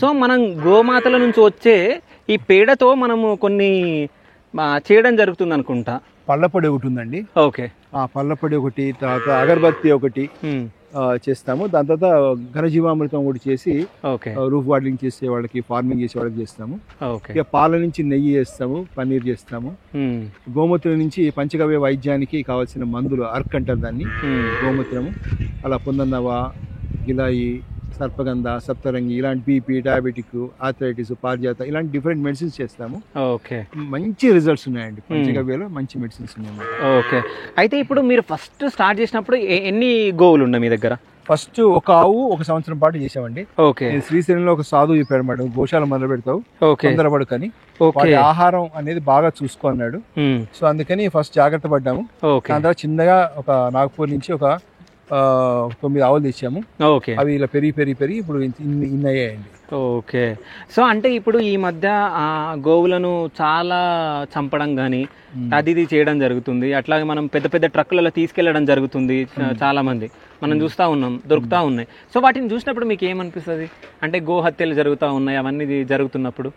సో మనం గోమాతల నుంచి వచ్చే ఈ పేడతో మనము కొన్ని చేయడం జరుగుతుంది అనుకుంటా. పళ్ళపొడి ఒకటి ఉందండి. ఓకే. ఆ పళ్ళపొడి ఒకటి, తర్వాత అగరబత్తి ఒకటి చేస్తాము. దాని తర్వాత ఘనజీవామృతం ఒకటి చేసి రూఫ్ వార్డింగ్ చేసే వాళ్ళకి, ఫార్మింగ్ చేసే వాళ్ళకి చేస్తాము. ఇక పాల నుంచి నెయ్యి చేస్తాము, పన్నీర్ చేస్తాము. గోమూత్రం నుంచి పంచగవ్య వైద్యానికి కావాల్సిన మందులు, అర్క్ అంటారు దాన్ని, గోమూత్రము. అలా పొందన్నవ, గిలాయి, సర్పగంధ, సప్తరంగి, ఇలాంటి బీపీ, డయాబెటిక్, ఆర్థరైటిస్, పారిజాత ఇలాంటి డిఫరెంట్ మెడిసిన్స్ చేస్తాము. ఓకే, మంచి రిజల్ట్స్ ఉన్నాయండి. పంచగవ్యలో మంచి మెడిసిన్స్ ఉన్నాయి. ఓకే. అయితే ఇప్పుడు మీరు ఫస్ట్ స్టార్ట్ చేసినప్పుడు ఎన్ని గోవులు ఉన్నాయి మీ దగ్గర? ఫస్ట్ ఒక ఆవు 1 సంవత్సరం పాటు చేసామండి. ఓకే. శ్రీశైలంలో ఒక సాధువు చెప్పాడు అన్నమాట, గోశాల మొదలు పెడతావు తొందరపడుకని, వాటి ఆహారం అనేది బాగా చూసుకో అన్నాడు. సో అందుకని ఫస్ట్ జాగ్రత్త పడ్డాము. దాని తర్వాత చిన్నగా ఒక నాగపూర్ నుంచి ఒక 9 ఆవులు తెచ్చాము. అవి ఇలా పెరిగి ఇప్పుడు ఇన్ని అయ్యాయండి. ఓకే. సో అంటే ఇప్పుడు ఈ మధ్య గోవులను చాలా చంపడం కానీ అది ఇది చేయడం జరుగుతుంది. అట్లాగే మనం పెద్ద పెద్ద ట్రక్కులలో తీసుకెళ్లడం జరుగుతుంది. చాలా మంది మనం చూస్తూ ఉన్నాం, దొరుకుతూ ఉన్నాయి. సో వాటిని చూసినప్పుడు మీకు ఏమనిపిస్తుంది? అంటే గోహత్యలు జరుగుతూ ఉన్నాయి, అవన్నీ జరుగుతున్నప్పుడు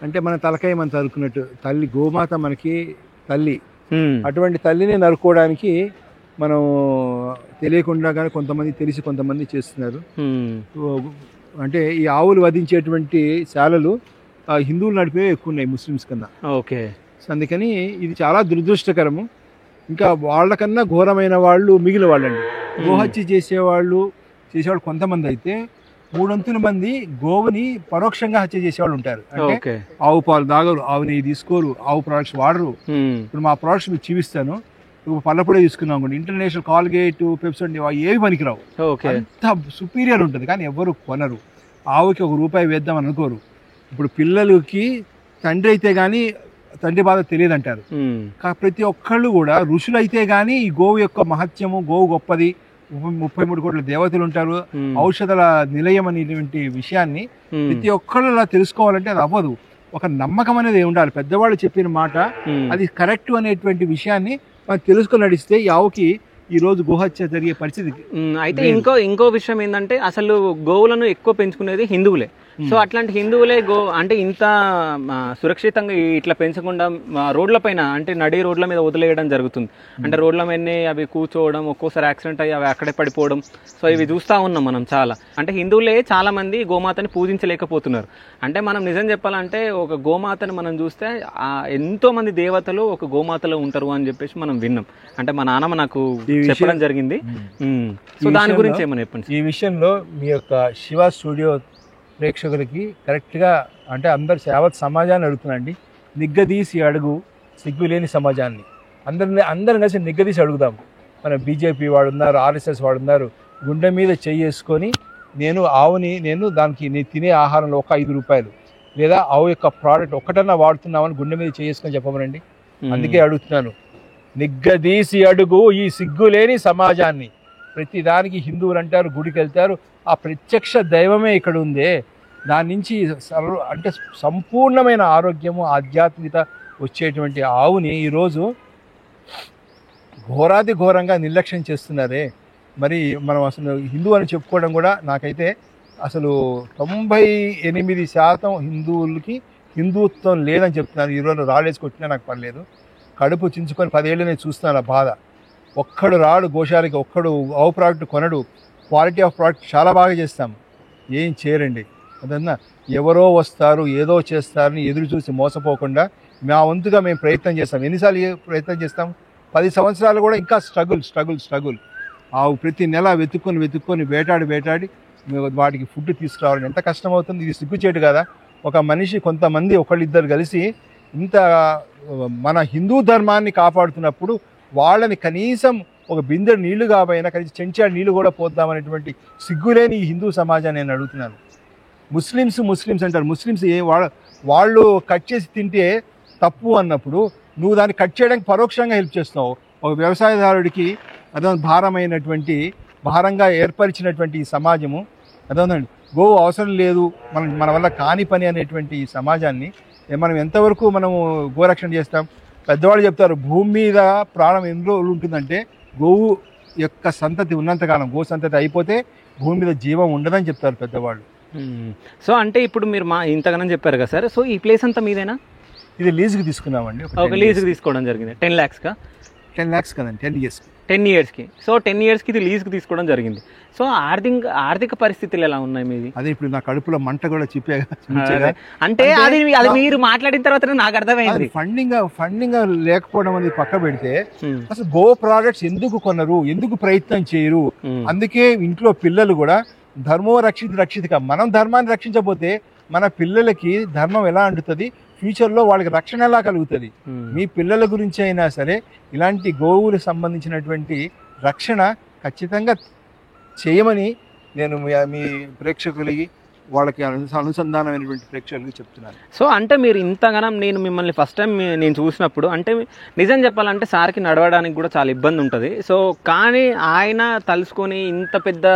అంటే మన తలకాయ మనం తరుకున్నట్టు, తల్లి గోమాత మనకి తల్లి. అటువంటి తల్లిని నరుకోవడానికి మనం తెలియకుండా కానీ కొంతమంది తెలిసి కొంతమంది చేస్తున్నారు. అంటే ఈ ఆవులు వధించేటువంటి శాలలు హిందువులు నడిపే ఎక్కువ ఉన్నాయి ముస్లిమ్స్ కన్నా. ఓకే. సో అందుకని ఇది చాలా దురదృష్టకరము. ఇంకా వాళ్ళకన్నా ఘోరమైన వాళ్ళు మిగిలిన వాళ్ళండి. గోహత్య చేసేవాళ్ళు కొంతమంది అయితే 3 మంది గోవుని పరోక్షంగా హత్య చేసేవాళ్ళు ఉంటారు. అంటే ఆవు పాలు తాగరు, ఆవు నెయ్యి తీసుకోరు, ఆవు ప్రొడక్ట్స్ వాడరు. ఇప్పుడు మా ప్రొడక్ట్స్ మీకు చూపిస్తాను. పళ్ళపొడే తీసుకున్నాం కూడా, ఇంటర్నేషనల్ కాల్గేట్, పెప్సోడ్ ఏవి పనికిరావు. అంత సుపీరియర్ ఉంటుంది కానీ ఎవరు కొనరు. ఆవుకి ₹1 వేద్దాం అనుకోరు. ఇప్పుడు పిల్లలకి తండ్రి అయితే కానీ తండ్రి బాధ తెలియదు అంటారు. ప్రతి ఒక్కళ్ళు కూడా ఋషులు అయితే కానీ ఈ గోవు యొక్క మహత్యము, గోవు గొప్పది, 33 కోట్ల దేవతలు ఉంటారు, ఔషధాల నిలయం అనేటువంటి విషయాన్ని ప్రతి ఒక్కళ్ళు అలా తెలుసుకోవాలంటే అది అవ్వదు. ఒక నమ్మకం అనేది ఉండాలి. పెద్దవాళ్ళు చెప్పిన మాట అది కరెక్ట్ అనేటువంటి విషయాన్ని మనం తెలుసుకొని నడిస్తే ఈ ఆవుకి ఈ రోజు గోహత్య జరిగే పరిస్థితి. అయితే ఇంకో విషయం ఏంటంటే అసలు గోవులను ఎక్కువ పెంచుకునేది హిందువులే. సో అట్లాంటి హిందువులే అంటే ఇంత సురక్షితంగా ఇట్లా పెంచకుండా రోడ్ల పైన, అంటే నడి రోడ్ల మీద వదిలేయడం జరుగుతుంది. అంటే రోడ్ల మీదనే అవి కూర్చోవడం, ఒక్కోసారి యాక్సిడెంట్ అయ్యి అవి అక్కడే పడిపోవడం. సో ఇవి చూస్తూ ఉన్నాం మనం చాలా. అంటే హిందువులే చాలా మంది గోమాతని పూజించలేకపోతున్నారు. అంటే మనం నిజం చెప్పాలంటే ఒక గోమాతని మనం చూస్తే ఎంతో మంది దేవతలు ఒక గోమాతలో ఉంటారు అని చెప్పేసి మనం విన్నాం. అంటే మా నాన్నమ్మ నాకు చెప్పడం జరిగింది. సో దాని గురించి ఏమని చెప్పండి. ఈ విషయంలో మీ యొక్క శివ స్టూడియో ప్రేక్షకులకి కరెక్ట్గా అంటే అందరు యావత్ సమాజాన్ని అడుగుతున్నాండి. నిగ్గదీసి అడుగు సిగ్గులేని సమాజాన్ని. అందరం కలిసి నిగ్గదీసి అడుగుదాం. మన బీజేపీ వాడు ఉన్నారు, ఆర్ఎస్ఎస్ వాడు ఉన్నారు. గుండె మీద చెయ్యేసుకొని నేను దానికి నేను తినే ఆహారంలో ఒక ₹5 లేదా ఆవు యొక్క ప్రోడక్ట్ ఒక్కటన్నా వాడుతున్నామని గుండె మీద చెయ్యేసుకొని చెప్పమనండి. అందుకే అడుగుతున్నాను, నిగ్గదీసి అడుగు ఈ సిగ్గులేని సమాజాన్ని. ప్రతి దానికి హిందువులు అంటారు, గుడికి వెళ్తారు, ఆ ప్రత్యక్ష దైవమే ఇక్కడ ఉందే. దాని నుంచి అంటే సంపూర్ణమైన ఆరోగ్యము, ఆధ్యాత్మికత వచ్చేటువంటి ఆవుని ఈరోజు ఘోరంగా నిర్లక్ష్యం చేస్తున్నారే. మరి మనం అసలు హిందూ అని చెప్పుకోవడం కూడా నాకైతే అసలు 98% హిందువులకి హిందుత్వం లేదని చెప్తున్నారు. ఈరోజు రాళ్ళేసి కొట్టినా నాకు పర్లేదు. కడుపు చించుకొని 10 ఏళ్ళు నేను చూస్తున్నాను ఆ బాధ. ఒక్కడు రాడు గోశాలకి, ఒక్కడు ఆవు ప్రోడక్ట్ కొనడు. క్వాలిటీ ఆఫ్ ప్రోడక్ట్ చాలా బాగా చేస్తాం, ఏం చేయరండి. అదన్నా ఎవరో వస్తారు ఏదో చేస్తారని ఎదురు చూసి మోసపోకుండా మా వంతుగా మేము ప్రయత్నం చేస్తాం. ఎన్నిసార్లు ప్రయత్నం చేస్తాం? 10 సంవత్సరాలు కూడా ఇంకా స్ట్రగుల్. ఆవు ప్రతి నెల వెతుక్కొని వేటాడి వాటికి ఫుడ్ తీసుకురావాలని ఎంత కష్టం అవుతుంది. ఇది సిగ్గుచేటు కదా. ఒక మనిషి, కొంతమంది ఒకళ్ళిద్దరు కలిసి ఇంత మన హిందూ ధర్మాన్ని కాపాడుతున్నప్పుడు వాళ్ళని కనీసం ఒక బిందెడు నీళ్లు కాబోయినా కనీసం చెంచాడు నీళ్లు కూడా పోద్దామనేటువంటి సిగ్గులేని ఈ హిందూ సమాజాన్ని నేను అడుగుతున్నాను. ముస్లిమ్స్ అంటారు. ముస్లిమ్స్ వాళ్ళు కట్ చేసి తింటే తప్పు అన్నప్పుడు నువ్వు దాన్ని కట్ చేయడానికి పరోక్షంగా హెల్ప్ చేస్తున్నావు. ఒక వ్యవసాయదారుడికి అదే భారంగా ఏర్పరిచినటువంటి ఈ సమాజము అదేంటండి, గోవు అవసరం లేదు మన వల్ల కాని పని అనేటువంటి ఈ సమాజాన్ని మనం ఎంతవరకు మనము గోరక్షణ చేస్తాం? పెద్దవాళ్ళు చెప్తారు, భూమి మీద ప్రాణం ఎన్ని రోజులు ఉంటుందంటే గోవు యొక్క సంతతి ఉన్నంతకాలం. గో సంతతి అయిపోతే భూమి మీద జీవం ఉండదని చెప్తారు పెద్దవాళ్ళు. సో అంటే ఇప్పుడు మీరు ఇంతగానో చెప్పారు కదా సార్, సో ఈ ప్లేస్ అంతా మీదేనా? ఇది లీజుకి తీసుకున్నామండి. ఒక లీజుకి తీసుకోవడం జరిగింది. 10 lakhs కా? 10 lakhs కదండి, 10 years. 10 yearsకి. సో 10 yearsకి ఇది లీజుకి తీసుకోవడం జరిగింది. సో ఆర్థిక పరిస్థితులు ఎలా ఉన్నాయి మీది? అదే ఇప్పుడు నా కడుపులో మంట కూడా అంటే అది మీరు మాట్లాడిన తర్వాత నాకు అర్థమైంది. ఫండింగ్ లేకపోవడం అనేది పక్క పెడితే అసలు గో ప్రోడక్ట్స్ ఎందుకు కొనరు, ఎందుకు ప్రయత్నం చేయరు? అందుకే ఇంట్లో పిల్లలు కూడా ధర్మో రక్షితక. మనం ధర్మాన్ని రక్షించకపోతే మన పిల్లలకి ధర్మం ఎలా అంటుతుంది, ఫ్యూచర్లో వాళ్ళకి రక్షణ ఎలా కలుగుతుంది? మీ పిల్లల గురించి అయినా సరే ఇలాంటి గోవులకు సంబంధించినటువంటి రక్షణ ఖచ్చితంగా చేయమని నేను మీ ప్రేక్షకులకి, వాళ్ళకి అనుసంధానమైనటువంటి ప్రేక్షకులకి చెప్తున్నాను. సో అంటే మీరు ఇంతగానం, నేను మిమ్మల్ని ఫస్ట్ టైం నేను చూసినప్పుడు అంటే నిజం చెప్పాలంటే సార్కి నడవడానికి కూడా చాలా ఇబ్బంది ఉంటుంది. సో కానీ ఆయన తలుసుకొని ఇంత పెద్ద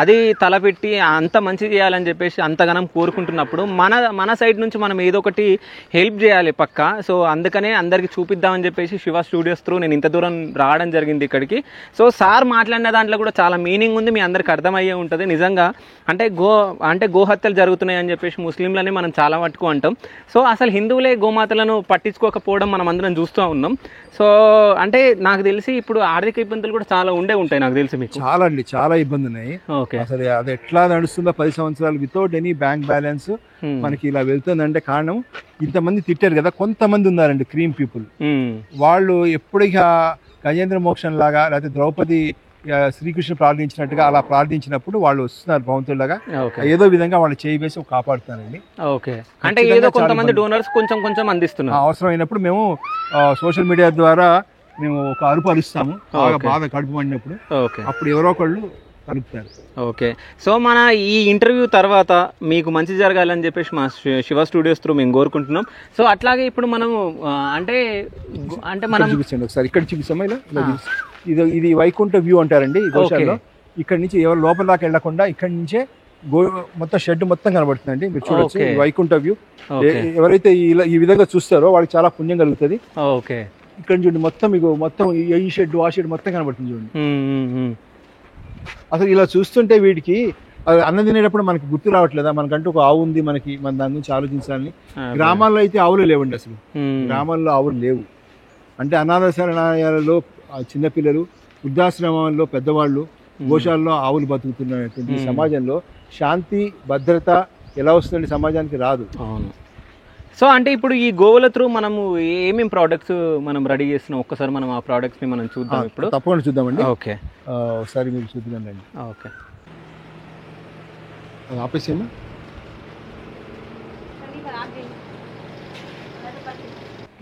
అది తలపెట్టి అంత మంచి చేయాలని చెప్పేసి అంతగానం కోరుకుంటున్నప్పుడు మన సైడ్ నుంచి మనం ఏదో ఒకటి హెల్ప్ చేయాలి పక్క. సో అందుకనే అందరికీ చూపిద్దామని చెప్పేసి శివ స్టూడియోస్ త్రూ నేను ఇంత దూరం రావడం జరిగింది ఇక్కడికి. సో సార్ మాట్లాడిన దాంట్లో కూడా చాలా మీనింగ్ ఉంది, మీ అందరికి అర్థమయ్యే ఉంటుంది. నిజంగా అంటే గోహత్యలు జరుగుతున్నాయి అని చెప్పేసి ముస్లింలని మనం చాలా మటుకు అంటాం. సో అసలు హిందువులే గోమాతలను పట్టించుకోకపోవడం మనం అందరం చూస్తూ ఉన్నాం. సో అంటే నాకు తెలిసి ఇప్పుడు ఆర్థిక ఇబ్బందులు కూడా చాలా ఉంటాయి నాకు తెలిసి. మీకు చాలా ఇబ్బంది ఉన్నాయి. అసలు అది ఎట్లా నడుస్తుందో 10 సంవత్సరాలు వితౌట్ ఎనీ బ్యాంక్ బ్యాలెన్స్ మనకి ఇలా వెళ్తుందంటే కారణం ఇంతమంది తిట్టారు కదా, కొంతమంది ఉన్నారండి క్రీమ్ పీపుల్. వాళ్ళు ఎప్పుడిగా గజేంద్ర మోక్షం లాగా లేకపోతే ద్రౌపది శ్రీకృష్ణ ప్రార్థించినట్టుగా అలా ప్రార్థించినప్పుడు వాళ్ళు వస్తున్నారు భవంతులాగా, ఏదో విధంగా వాళ్ళు చేయి వేసి కాపాడుతారండి. అంటే ఏదో కొంతమంది డోనర్స్ కొంచెం అందిస్తున్నారు. అవసరమైనప్పుడు మేము సోషల్ మీడియా ద్వారా మేము ఒక అరుపు అరుస్తాము, బాగా కడుపు పడినప్పుడు, అప్పుడు ఎవరో ఒకళ్ళు కలుపుతారు. ఓకే. సో మన ఈ ఇంటర్వ్యూ తర్వాత మీకు మంచి జరగాలని చెప్పేసి మా శివ స్టూడియోస్ త్రూ మేము కోరుకుంటున్నాం. సో అట్లాగే ఇప్పుడు మనము అంటే మనం చూపిస్తాండి ఒకసారి, ఇక్కడ చూపిస్తామా ఇలా ఇది వైకుంఠ వ్యూ అంటారండి ఈ గోశాలలో. ఇక్కడ నుంచి ఎవరు లోపల దాకా వెళ్లకుండా ఇక్కడ నుంచే మొత్తం షెడ్ మొత్తం కనబడుతుందండి, మీరు చూడొచ్చు. వైకుంఠ వ్యూ ఎవరైతే ఈ విధంగా చూస్తారో వాళ్ళకి చాలా పుణ్యం కలుగుతుంది. ఓకే. ఇక్కడ చూడండి మొత్తం మీకు మొత్తం ఈ షెడ్ ఆ షెడ్ మొత్తం కనబడుతుంది చూడండి. అసలు ఇలా చూస్తుంటే వీటికి అన్నం తినేటప్పుడు మనకి గుర్తు రావట్లేదా, మనకంటూ ఒక ఆవు ఉంది, మన దాని గురించి ఆలోచించాలని. గ్రామాల్లో అయితే ఆవులు లేవండి, అసలు గ్రామాల్లో ఆవులు లేవు. అంటే అనాథ శరణాలయాలలో చిన్నపిల్లలు, వృద్ధాశ్రమాల్లో పెద్దవాళ్ళు, గోశాలలో ఆవులు బతుకుతున్నటువంటి సమాజంలో శాంతి భద్రత ఎలా వస్తుందండి? సమాజానికి రాదు. సో అంటే ఇప్పుడు ఈ గోవుల త్రూ మనము ఏమేమి ప్రోడక్ట్స్ మనం రెడీ చేస్తున్నాం, ఒక్కసారి మనం ఆ ప్రోడక్ట్స్ ని మనం చూద్దాం. ఇప్పుడు తప్పకుండా చూద్దామండి. ఓకే, ఒకసారి మీరు చూద్దామండి. ఓకే, ఆపేసేమా.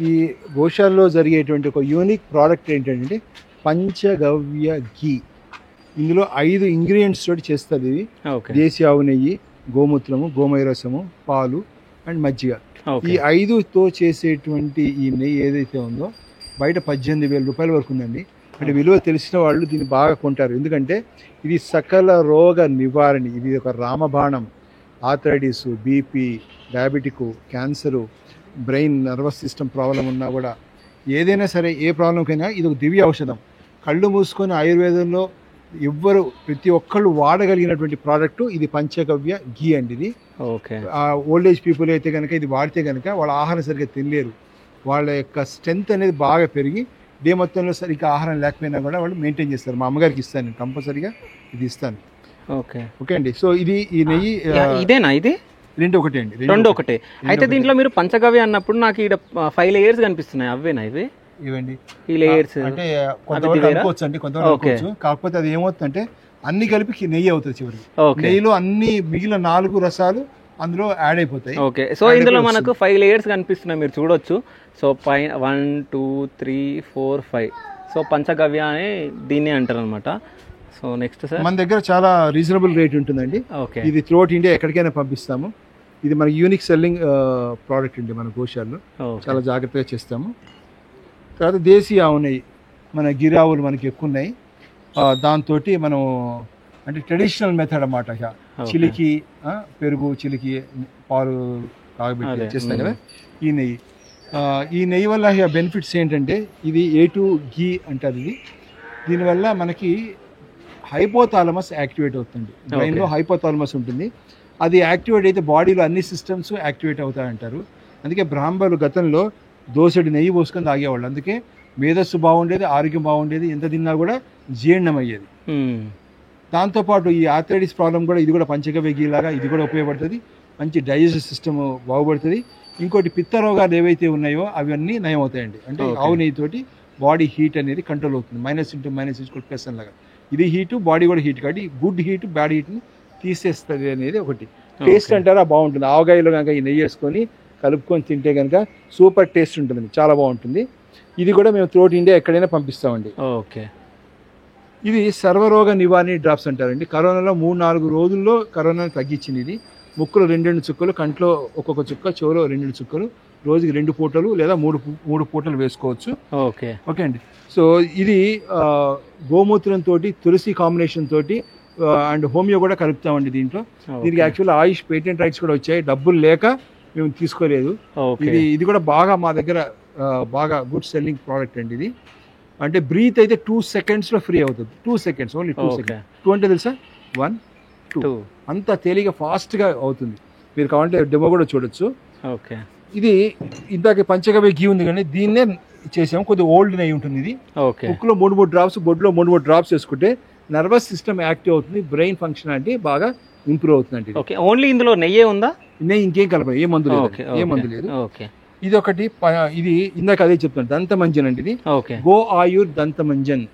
ఈ గోశాలలో జరిగేటువంటి ఒక యూనిక్ ప్రోడక్ట్ ఏంటంటే పంచగవ్య ఘీ. ఇందులో 5 ఇంగ్రీడియంట్స్ తోటి చేస్తుంది ఇది. దేశీ ఆవు నెయ్యి, గోమూత్రము, గోమయ రసము, పాలు అండ్ మజ్జిగ. ఈ 5తో చేసేటువంటి ఈ నెయ్యి ఏదైతే ఉందో బయట 18,000 రూపాయల వరకు ఉందండి. అంటే విలువ తెలిసిన వాళ్ళు దీన్ని బాగా కొంటారు, ఎందుకంటే ఇది సకల రోగ నివారణ. ఇది ఒక రామబాణం. Arthritis, BP, diabetic, cancer, brain nervous system problem ఉన్నా కూడా, ఏదైనా సరే ఏ ప్రాబ్లంకైనా ఇది ఒక దివ్య ఔషధం. కళ్ళు మూసుకొని ఆయుర్వేదంలో ఎవ్వరు ప్రతి ఒక్కళ్ళు వాడగలిగినటువంటి ప్రోడక్ట్ ఇది పంచగవ్య ఘీ అండి. ఇది ఓల్డ్ ఏజ్ పీపుల్ అయితే కనుక ఇది వాడితే కనుక వాళ్ళ ఆహారం సరిగ్గా తినలేరు, వాళ్ళ యొక్క స్ట్రెంత్ అనేది బాగా పెరిగి డే మొత్తంలో సరిగ్గా ఆహారం లేకపోయినా కూడా వాళ్ళు మెయింటైన్ చేస్తారు. మా అమ్మగారికి ఇస్తాను నేను, కంపల్సరీగా ఇది ఇస్తాను. ఓకే అండి. సో ఇది ఈ నెయ్యి ఇదేనా? ఇది రెండు ఒకటే అండి, రెండు ఒకటే. అయితే దీంట్లో మీరు పంచగవ్య అన్నప్పుడు నాకు ఇక్కడ 5 లేయర్స్ కనిపిస్తున్నాయి, అవేనా ఇవి? ఇవండి ఈ లేయర్స్. అంటే కొంతవరకు అనుకోవచ్చు అండి, కొంతవరకు అనుకోవచ్చు. కాకపోతే అది ఏమవుతుందంటే అన్ని కలిపి నెయ్యి అవుతుంది చివరికి. నెయ్యిలో అన్ని మిగిలిన 4 రసాలు అందులో యాడ్ అయిపోతాయి. ఓకే. సో ఇందులో మనకు 5 లేయర్స్ కనిపిస్తున్నాయి, మీరు చూడొచ్చు. సో 1 2 3 4 5. సో పంచగవ్య అని దీన్ని అంటారు అనమాట. సో నెక్స్ట్ సార్, మన దగ్గర చాలా రీజనబుల్ రేట్ ఉంటుందండి. ఓకే. ఇది త్రూఅవుట్ ఇండియా ఎక్కడికైనా పంపిస్తాము. ఇది మన యూనిక్ సెల్లింగ్ ప్రోడక్ట్ అండి మన గోశాలలో. చాలా జాగ్రత్తగా చేస్తాము. తర్వాత దేశీ ఆవు నెయ్యి, మన గిరి ఆవులు మనకి ఎక్కువ ఉన్నాయి. దాంతో మనం అంటే ట్రెడిషనల్ మెథడ్ అన్నమాట. చిలికి పెరుగు చిలికి పాలు కాగబెట్టి చేస్తాం కదా ఈ నెయ్యి వల్ల బెనిఫిట్స్ ఏంటంటే ఇది A2 ఘీ అంటారు. ఇది దీనివల్ల మనకి హైపోథాలమస్ యాక్టివేట్ అవుతుంది. బ్రెయిన్లో హైపోథాలమస్ ఉంటుంది, అది యాక్టివేట్ అయితే బాడీలో అన్ని సిస్టమ్స్ యాక్టివేట్ అవుతాయంటారు. అందుకే బ్రాహ్మణులు గతంలో దోసెడు నెయ్యి పోసుకొని తాగేవాళ్ళు. అందుకే మేధస్సు బాగుండేది, ఆరోగ్యం బాగుండేది, ఎంత తిన్నా కూడా జీర్ణం అయ్యేది. దాంతోపాటు ఈ ఆర్థరైటిస్ ప్రాబ్లం కూడా ఇది కూడా పంచగవ్య ఘీ లాగా ఇది కూడా ఉపయోగపడుతుంది. మంచి డైజెస్టివ్ సిస్టమ్ బాగుపడుతుంది. ఇంకోటి పిత్త రోగాలు ఏవైతే ఉన్నాయో అవన్నీ నయం అవుతాయండి. అంటే ఆవు నెయ్యితోటి బాడీ హీట్ అనేది కంట్రోల్ అవుతుంది. -* -+ ప్లస్ లాగా ఇది హీటు, బాడీ కూడా హీట్. కాబట్టి గుడ్ హీట్ బ్యాడ్ హీట్ని తీసేస్తుంది అనేది ఒకటి. టేస్ట్ అంటారా బాగుంటుంది. ఆవకాయలో కనుక ఈ నెయ్యి వేసుకొని కలుపుకొని తింటే కనుక సూపర్ టేస్ట్ ఉంటుంది, చాలా బాగుంటుంది. ఇది కూడా మేము త్రూఅవుట్ ఇండియా ఎక్కడైనా పంపిస్తామండి. ఓకే. ఇది సర్వరోగ నివారణ డ్రాప్స్ అంటారండి. కరోనాలో 3-4 రోజుల్లో కరోనాను తగ్గించింది ఇది. ముక్కులో 2 చుక్కలు, కంట్లో ఒక్కొక్క చుక్క, చెవులో 2 చుక్కలు, రోజుకి 2 పూటలు లేదా 3 పూటలు వేసుకోవచ్చు. ఓకే ఓకే అండి. సో ఇది గోమూత్రంతో తులసి కాంబినేషన్ తోటి అండ్ హోమియో కూడా కలుపుతామండి దీంట్లో. దీనికి యాక్చువల్ ఆయుష్ పేటెంట్ రైట్స్ కూడా వచ్చాయి, డబ్బులు లేక మేము తీసుకోలేదు. ఇది కూడా బాగా మా దగ్గర బాగా గుడ్ సెల్లింగ్ ప్రోడక్ట్ అండి ఇది. అంటే బ్రీత్ అయితే 2 సెకండ్స్లో ఫ్రీ అవుతుంది. 2 సెకండ్స్, ఓన్లీ 2 సెకండ్స్. 2 అంటే తెలుసా, 1 2 అంత తేలిగా ఫాస్ట్గా అవుతుంది. మీరు కావాలంటే డెమో కూడా చూడొచ్చు. ఓకే. ఇది ఇందాక పంచగవ్య ఘీ ఉంది కానీ దీన్నే చేసాము. కొద్దిగా ఓల్డ్ నెయ్యి ఉంటుంది ఇది. ముక్కులో 3 డ్రాప్స్, బొడ్లో 3 డ్రాప్స్ వేసుకుంటే నర్వస్ సిస్టమ్ యాక్టివ్ అవుతుంది, బ్రెయిన్ ఫంక్షనాలిటీ బాగా ఇంప్రూవ్ అవుతుందండి. ఓన్లీ ఇందులో నెయ్యే ఉందా? నెయ్యి ఇంకేం కలపదు, ఏ మందు లేదు. ఇది ఒకటి. ఇది ఇందాక అదే చెప్తాను, దంతమంజన్ అండి ఇది. గో ఆయుర్ దంతమంజన్.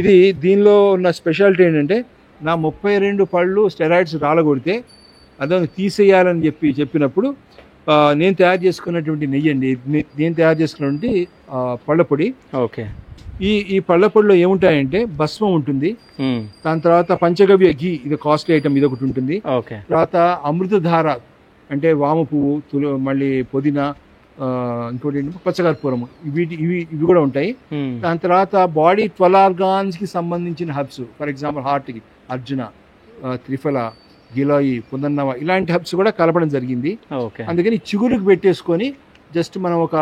ఇది దీనిలో ఉన్న స్పెషాలిటీ ఏంటంటే, నా 32 పళ్ళు స్టెరాయిడ్స్ రాలగొడితే అదొక తీసేయాలని చెప్పినప్పుడు నేను తయారు చేసుకున్నటువంటి నెయ్యి అండి. నేను తయారు చేసుకున్నటువంటి పళ్ళ పొడి. ఈ పళ్ళ పొడిలో ఏముంటాయంటే భస్మం ఉంటుంది, దాని తర్వాత పంచగవ్య ఘీ, ఇది కాస్ట్లీ ఐటమ్, ఇది ఒకటి ఉంటుంది. తర్వాత అమృతధార అంటే వాము పువ్వు, మళ్ళీ పుదీనా, ఇంకోటి పచ్చకర్పూరం, ఇవి కూడా ఉంటాయి. దాని తర్వాత బాడీ 12 ఆర్గాన్స్ కి సంబంధించిన హర్బ్స్, ఫర్ ఎగ్జాంపుల్ హార్ట్ కి అర్జున, త్రిఫల, గిలాయి, పునర్నవ, ఇలాంటి హర్బ్స్ కూడా కలపడం జరిగింది. అందుకని చిగురుకు పెట్టేసుకొని జస్ట్ మనం ఒక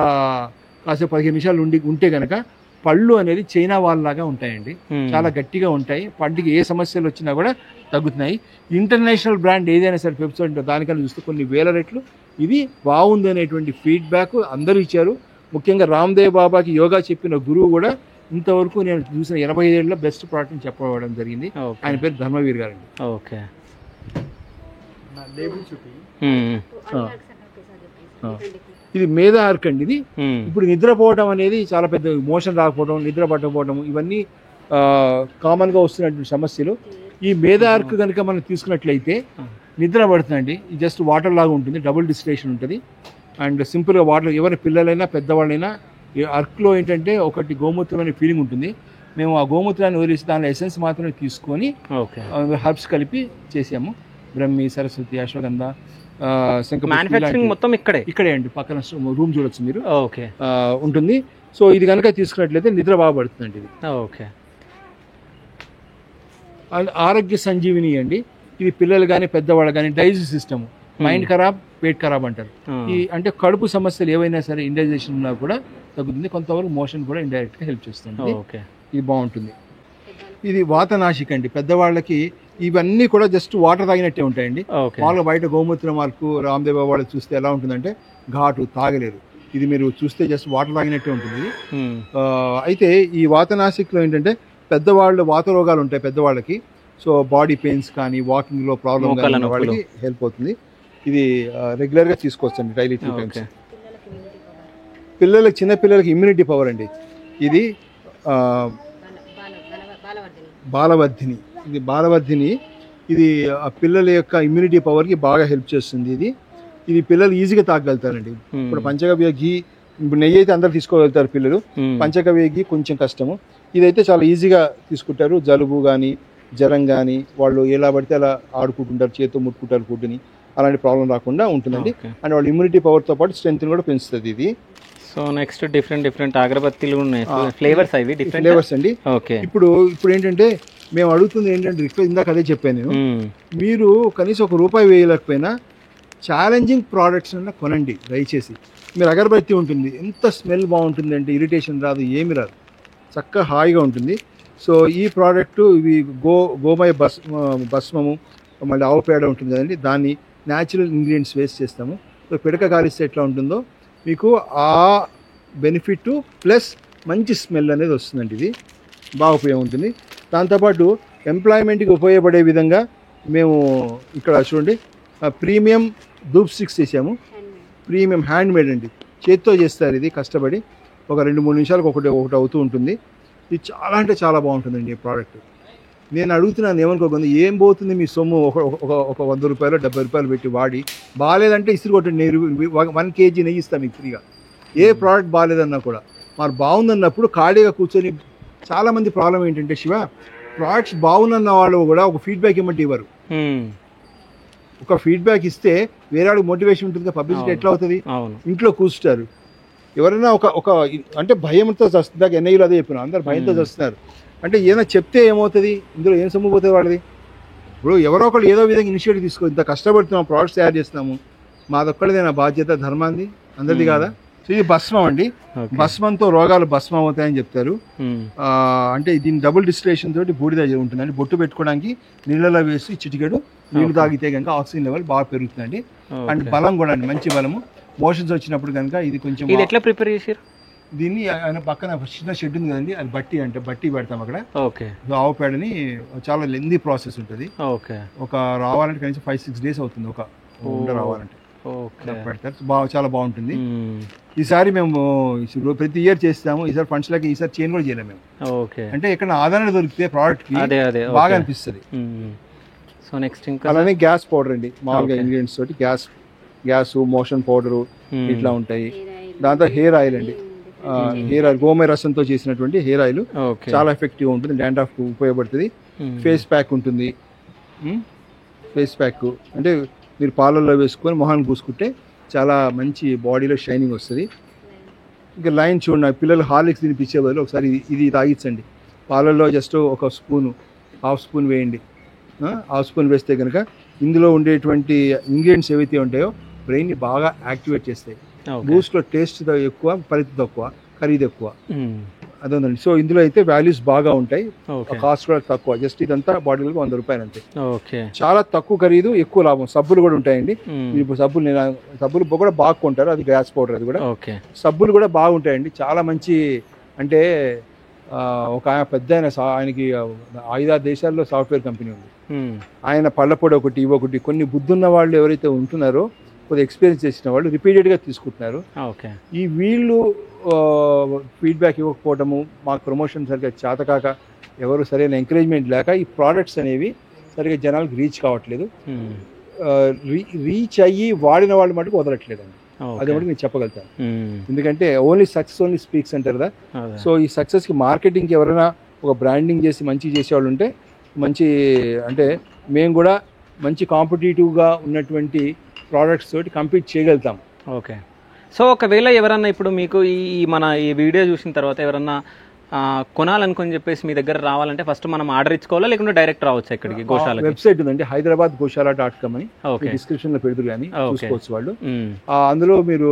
కాసేపు 15 నిమిషాలు ఉంటే గనక పళ్ళు అనేది చైనా వాళ్ళలాగా ఉంటాయండి, చాలా గట్టిగా ఉంటాయి. పంటికి ఏ సమస్యలు వచ్చినా కూడా తగ్గుతున్నాయి. ఇంటర్నేషనల్ బ్రాండ్ ఏదైనా సరే పెప్సోడ్ దానికన్నా చూస్తే కొన్ని వేల రెట్లు ఇది బాగుంది అనేటువంటి ఫీడ్బ్యాక్ అందరూ ఇచ్చారు. ముఖ్యంగా రామ్దేవ్ బాబాకి యోగా చెప్పిన గురువు కూడా ఇంతవరకు నేను చూసిన 85 ఏళ్ళలో బెస్ట్ ప్రోడక్ట్ అని చెప్పడం జరిగింది. ఆయన పేరు ధర్మవీర్ గారండి. ఇది మేధా ఆర్క్ అండి. ఇది ఇప్పుడు నిద్రపోవడం అనేది చాలా పెద్ద, మోషన్ రాకపోవడం, నిద్ర పట్టకపోవడం, ఇవన్నీ కామన్ గా వస్తున్నటువంటి సమస్యలు. ఈ మేధా ఆర్క్ కనుక మనం తీసుకున్నట్లయితే నిద్ర పడుతుందండి. జస్ట్ వాటర్ లాగా ఉంటుంది, డబుల్ డిస్టిలేషన్ ఉంటుంది అండ్ సింపుల్గా వాటర్, ఎవరి పిల్లలైనా పెద్దవాళ్ళైనా ఈ అర్క్లో ఏంటంటే ఒకటి గోమూత్రం అనే ఫీలింగ్ ఉంటుంది. మేము ఆ గోమూత్రాన్ని వదిలేసి దానిలో ఎసెన్స్ మాత్రమే తీసుకొని హర్బ్స్ కలిపి చేసాము. బ్రహ్మి, సరస్వతి, అశ్వగంధ, మొత్తం ఇక్కడే అండి, పక్కన రూమ్ చూడొచ్చు మీరు, ఉంటుంది. సో ఇది కనుక తీసుకున్నట్లయితే నిద్ర బాగా పడుతుందండి. ఇది ఆరోగ్య సంజీవిని అండి. ఇది పిల్లలు కానీ పెద్దవాళ్ళు కానీ డైజెస్ట్ సిస్టమ్, మైండ్ ఖరాబ్, పేట్ ఖరాబ్ అంటారు. ఈ అంటే కడుపు సమస్యలు ఏవైనా సరే, ఇండైజెషన్ ఉన్నా కూడా తగ్గుతుంది. కొంతవరకు మోషన్ కూడా ఇండైరెక్ట్ గా హెల్ప్ చేస్తుంది. ఇది బాగుంటుంది. ఇది వాతనాశిక అండి. పెద్దవాళ్ళకి ఇవన్నీ కూడా జస్ట్ వాటర్ తాగినట్టే ఉంటాయండి. మామూలుగా బయట గోమూత్రం వాళ్ళకు రామ్దేవ్ వాళ్ళు చూస్తే ఎలా ఉంటుందంటే ఘాటు, తాగలేరు. ఇది మీరు చూస్తే జస్ట్ వాటర్ తాగినట్టే ఉంటుంది. అయితే ఈ వాతనాశిక్లో ఏంటంటే పెద్దవాళ్ళు వాత రోగాలు ఉంటాయి పెద్దవాళ్ళకి, సో బాడీ పెయిన్స్ కానీ వాకింగ్లో ప్రాబ్లమ్ కానీ వాళ్ళకి హెల్ప్ అవుతుంది. ఇది రెగ్యులర్గా తీసుకోవచ్చండి, డైలీ 3 times. పిల్లలకి, చిన్నపిల్లలకి ఇమ్యూనిటీ పవర్ అండి. ఇది బాలవర్ధిని. ఇది బాలవర్ధిని. ఇది ఆ పిల్లల యొక్క ఇమ్యూనిటీ పవర్కి బాగా హెల్ప్ చేస్తుంది. ఇది పిల్లలు ఈజీగా తాగలుగుతారండి. ఇప్పుడు పంచగవ్య ఘీ, ఇప్పుడు నెయ్యి అయితే అందరు తీసుకోగలుగుతారు పిల్లలు, పంచగవ్య ఘీ కొంచెం కష్టము. ఇదైతే చాలా ఈజీగా తీసుకుంటారు. జలుబు కానీ జ్వరం కానీ వాళ్ళు ఎలా పడితే అలా ఆడుకుంటుంటారు, చేతితో ముట్టుకుంటారు ఫుడ్ని, అలాంటి ప్రాబ్లం రాకుండా ఉంటుందండి. అండ్ వాళ్ళ ఇమ్యూనిటీ పవర్తో పాటు స్ట్రెంత్ కూడా పెంచుతుంది ఇది. సో నెక్స్ట్ డిఫరెంట్ అగరబత్తీలు ఉన్నాయి, ఫ్లేవర్స్ అవి డిఫరెంట్ ఫ్లేవర్స్ అండి. ఇప్పుడు ఏంటంటే మేము అడుగుతుంది ఏంటంటే, ఇందాక అదే చెప్పాను నేను, మీరు కనీసం ₹1 వేయలేకపోయినా ఛాలెంజింగ్ ప్రోడక్ట్స్ అన్న కొనండి దయచేసి. మీరు అగరబత్తి ఉంటుంది, ఎంత స్మెల్ బాగుంటుంది అంటే ఇరిటేషన్ రాదు, ఏమి రాదు, చక్కగా హాయిగా ఉంటుంది. సో ఈ ప్రోడక్ట్ ఇవి గోమయ భస్మము, మళ్ళీ ఆవు పేడ ఉంటుంది కదండి, దాన్ని న్యాచురల్ ఇంగ్రీడియంట్స్ వేస్ట్ చేస్తాము. సో పిడక కాలిస్తే ఎట్లా ఉంటుందో మీకు ఆ బెనిఫిట్ ప్లస్ మంచి స్మెల్ అనేది వస్తుందండి. ఇది బాగా ఉపయోగం ఉంటుంది. దాంతోపాటు ఎంప్లాయ్మెంట్కి ఉపయోగపడే విధంగా మేము ఇక్కడ చూడండి ప్రీమియం ధూప్ స్టిక్స్ చేసాము. ప్రీమియం హ్యాండ్ మేడ్ అండి, చేతితో చేస్తారు. ఇది కష్టపడి ఒక 2-3 నిమిషాలకు ఒకటి అవుతూ ఉంటుంది. ఇది చాలా అంటే చాలా బాగుంటుందండి ఈ ప్రోడక్ట్. నేను అడుగుతున్నాను ఏమనుకోకుండా, ఏం పోతుంది మీ సొమ్ము ఒక 100 రూపాయలు 70 రూపాయలు పెట్టి వాడి, బాగాలేదంటే ఇసురు కొట్టండి, 1 కేజీ నెయ్యి ఇస్తాం మీకు ఫ్రీగా. ఏ ప్రోడక్ట్ బాగాలేదన్నా కూడా మరి బాగుందన్నప్పుడు ఖాళీగా కూర్చొని. చాలామంది ప్రాబ్లం ఏంటంటే శివ, ప్రోడక్ట్స్ బాగుందన్న వాళ్ళు కూడా ఒక ఫీడ్బ్యాక్ ఇవ్వమంటే ఇవ్వరు. ఒక ఫీడ్బ్యాక్ ఇస్తే వేరే వాళ్ళకి మోటివేషన్ ఉంటుంది, పబ్లిసిటీ ఎట్లా అవుతుంది? ఇంట్లో కూర్చుంటారు. ఎవరైనా ఒక అంటే భయంతో వస్తుంది, ఎన్ఐలో అదే చెప్పిన, అందరు భయంతో వస్తున్నారు. అంటే ఏదైనా చెప్తే ఏమవుతుంది, ఇందులో ఏం సొమ్ము పోతుంది వాళ్ళది? ఇప్పుడు ఎవరో ఒకళ్ళు ఏదో విధంగా ఇనిషియేటివ్ తీసుకో, ఇంత కష్టపడుతున్నాం, ప్రోడక్ట్స్ తయారు చేస్తున్నాము, మాదొక్కడిదే నా బాధ్యత, ధర్మాంది అందరిది కాదా? సో ఇది భస్మం అండి. భస్మంతో రోగాలు భస్మం అవుతాయని చెప్తారు. అంటే దీని డబుల్ డిస్టిలేషన్ తోటి బూడిద ఉంటుందండి. బొట్టు పెట్టుకోవడానికి నీళ్ళలో వేసి చిటికెడు నీళ్లు తాగితే కనుక ఆక్సిజన్ లెవెల్ బాగా పెరుగుతుందండి. అండ్ బలం కూడా అండి, మంచి బలము. మోషన్స్ వచ్చినప్పుడు కనుక ఇది కొంచెం. ఎట్లా ప్రిపేర్ చేశారు దీన్ని? ఆయన పక్కన చిన్న షెడ్ ఉంది కదండి, అది బట్టి అంటే బట్టి పెడతాం అక్కడ. ఓకే. ఆవు పేడని చాలా లెందీ ప్రాసెస్ ఉంటుంది. ఓకే. ఒక రావాలంటే కనీసం 5-6 days అవుతుంది ఒక ఉండ రావాలంటే. పెడతారు, చాలా బాగుంటుంది. ఈసారి మేము ప్రతి ఇయర్ చేస్తాము. ఈసారి ఫండ్స్ లకి ఈసారి చేంజ్ కూడా చేయలేము మేము. అంటే ఎక్కడ ఆదరణ దొరికితే ప్రోడక్ట్ బాగా అనిపిస్తుంది. సో నెక్స్ట్ ఇంకా అలానే గ్యాస్ పౌడర్ అండి, మామూలుగా ఇంగ్రీడియంట్స్ తోటి గ్యాస్ మోషన్ పౌడరు ఇట్లా ఉంటాయి. దాంతో హెయిర్ ఆయిల్ అండి, హెయిర్ ఆయిల్ గోమయ రసంతో చేసినటువంటి హెయిర్ ఆయిల్ చాలా ఎఫెక్టివ్ ఉంటుంది, డాండ్రఫ్ ఉపయోగపడుతుంది. ఫేస్ ప్యాక్ ఉంటుంది. ఫేస్ ప్యాక్ అంటే మీరు పాలల్లో వేసుకొని మొహాన్ని పూసుకుంటే చాలా మంచి బాడీలో షైనింగ్ వస్తుంది. ఇంకా లైన్ చూడండి, పిల్లలు హార్లిక్స్ తినిపించే బదులు ఒకసారి ఇది తాగించండి. పాలల్లో జస్ట్ ఒక హాఫ్ స్పూన్ వేయండి. హాఫ్ స్పూన్ వేస్తే కనుక ఇందులో ఉండేటువంటి ఇంగ్రీడియంట్స్ ఏవైతే ఉంటాయో బ్రెయిన్ని బాగా యాక్టివేట్ చేస్తాయి. బూస్ట్లో టేస్ట్ ఎక్కువ, ఫలితం తక్కువ, ఖరీదు ఎక్కువ, అదేందండి. సో ఇందులో అయితే వాల్యూస్ బాగా ఉంటాయి, కాస్ట్ కూడా తక్కువ. జస్ట్ ఇదంతా బాటిల్కి 100 రూపాయలు అంతే. చాలా తక్కువ ఖరీదు, ఎక్కువ లాభం. సబ్బులు కూడా ఉంటాయండి. ఇప్పుడు సబ్బులు కూడా బాగా కొంటారు, అది గ్యాస్ పౌడర్. అది కూడా సబ్బులు కూడా బాగుంటాయండి, చాలా మంచి. అంటే ఒక పెద్ద ఆయనకి 5-6 దేశాల్లో సాఫ్ట్వేర్ కంపెనీ ఉంది. ఆయన పళ్ళపొడి ఒకటి ఇవొకటి, కొన్ని బుద్ధున్న వాళ్ళు ఎవరైతే ఉంటున్నారో, కొద్దిగా ఎక్స్పీరియన్స్ చేసిన వాళ్ళు రిపీటెడ్గా తీసుకుంటున్నారు. ఈ వీళ్ళు ఫీడ్బ్యాక్ ఇవ్వకపోవడము, మాకు ప్రమోషన్ సరిగ్గా చేతకాక, ఎవరు సరైన ఎంకరేజ్మెంట్ లేక ఈ ప్రోడక్ట్స్ అనేవి సరిగ్గా జనాలకు రీచ్ కావట్లేదు. రీచ్ అయ్యి వాడిన వాళ్ళు మటుకు వదలట్లేదండి, అది మటుకు నేను చెప్పగలుగుతాను. ఎందుకంటే ఓన్లీ స్పీక్స్ అంటారు కదా. సో ఈ సక్సెస్కి మార్కెటింగ్కి ఎవరైనా ఒక బ్రాండింగ్ చేసి మంచి చేసేవాళ్ళు ఉంటే మంచి, అంటే మేము కూడా మంచి కాంపిటేటివ్గా ఉన్నటువంటి ప్రోడక్ట్స్ తోటి కంపీట్ చేయగలుగుతాం. ఓకే. సో ఒకవేళ ఎవరన్నా ఇప్పుడు మీకు ఈ వీడియో చూసిన తర్వాత ఎవరన్నా కొనాలనుకుని చెప్పేసి మీ దగ్గర రావాలంటే ఫస్ట్ మనం ఆర్డర్ ఇచ్చుకోవాలా, లేకుంటే డైరెక్ట్ రావచ్చా ఇక్కడికి? గోశాల వెబ్సైట్ ఉందండి, HyderabadGoshala.com అని, డిస్క్రిప్షన్ లో పెడుతురు కానీ చూసుకోవచ్చు వాళ్ళు. అందులో మీరు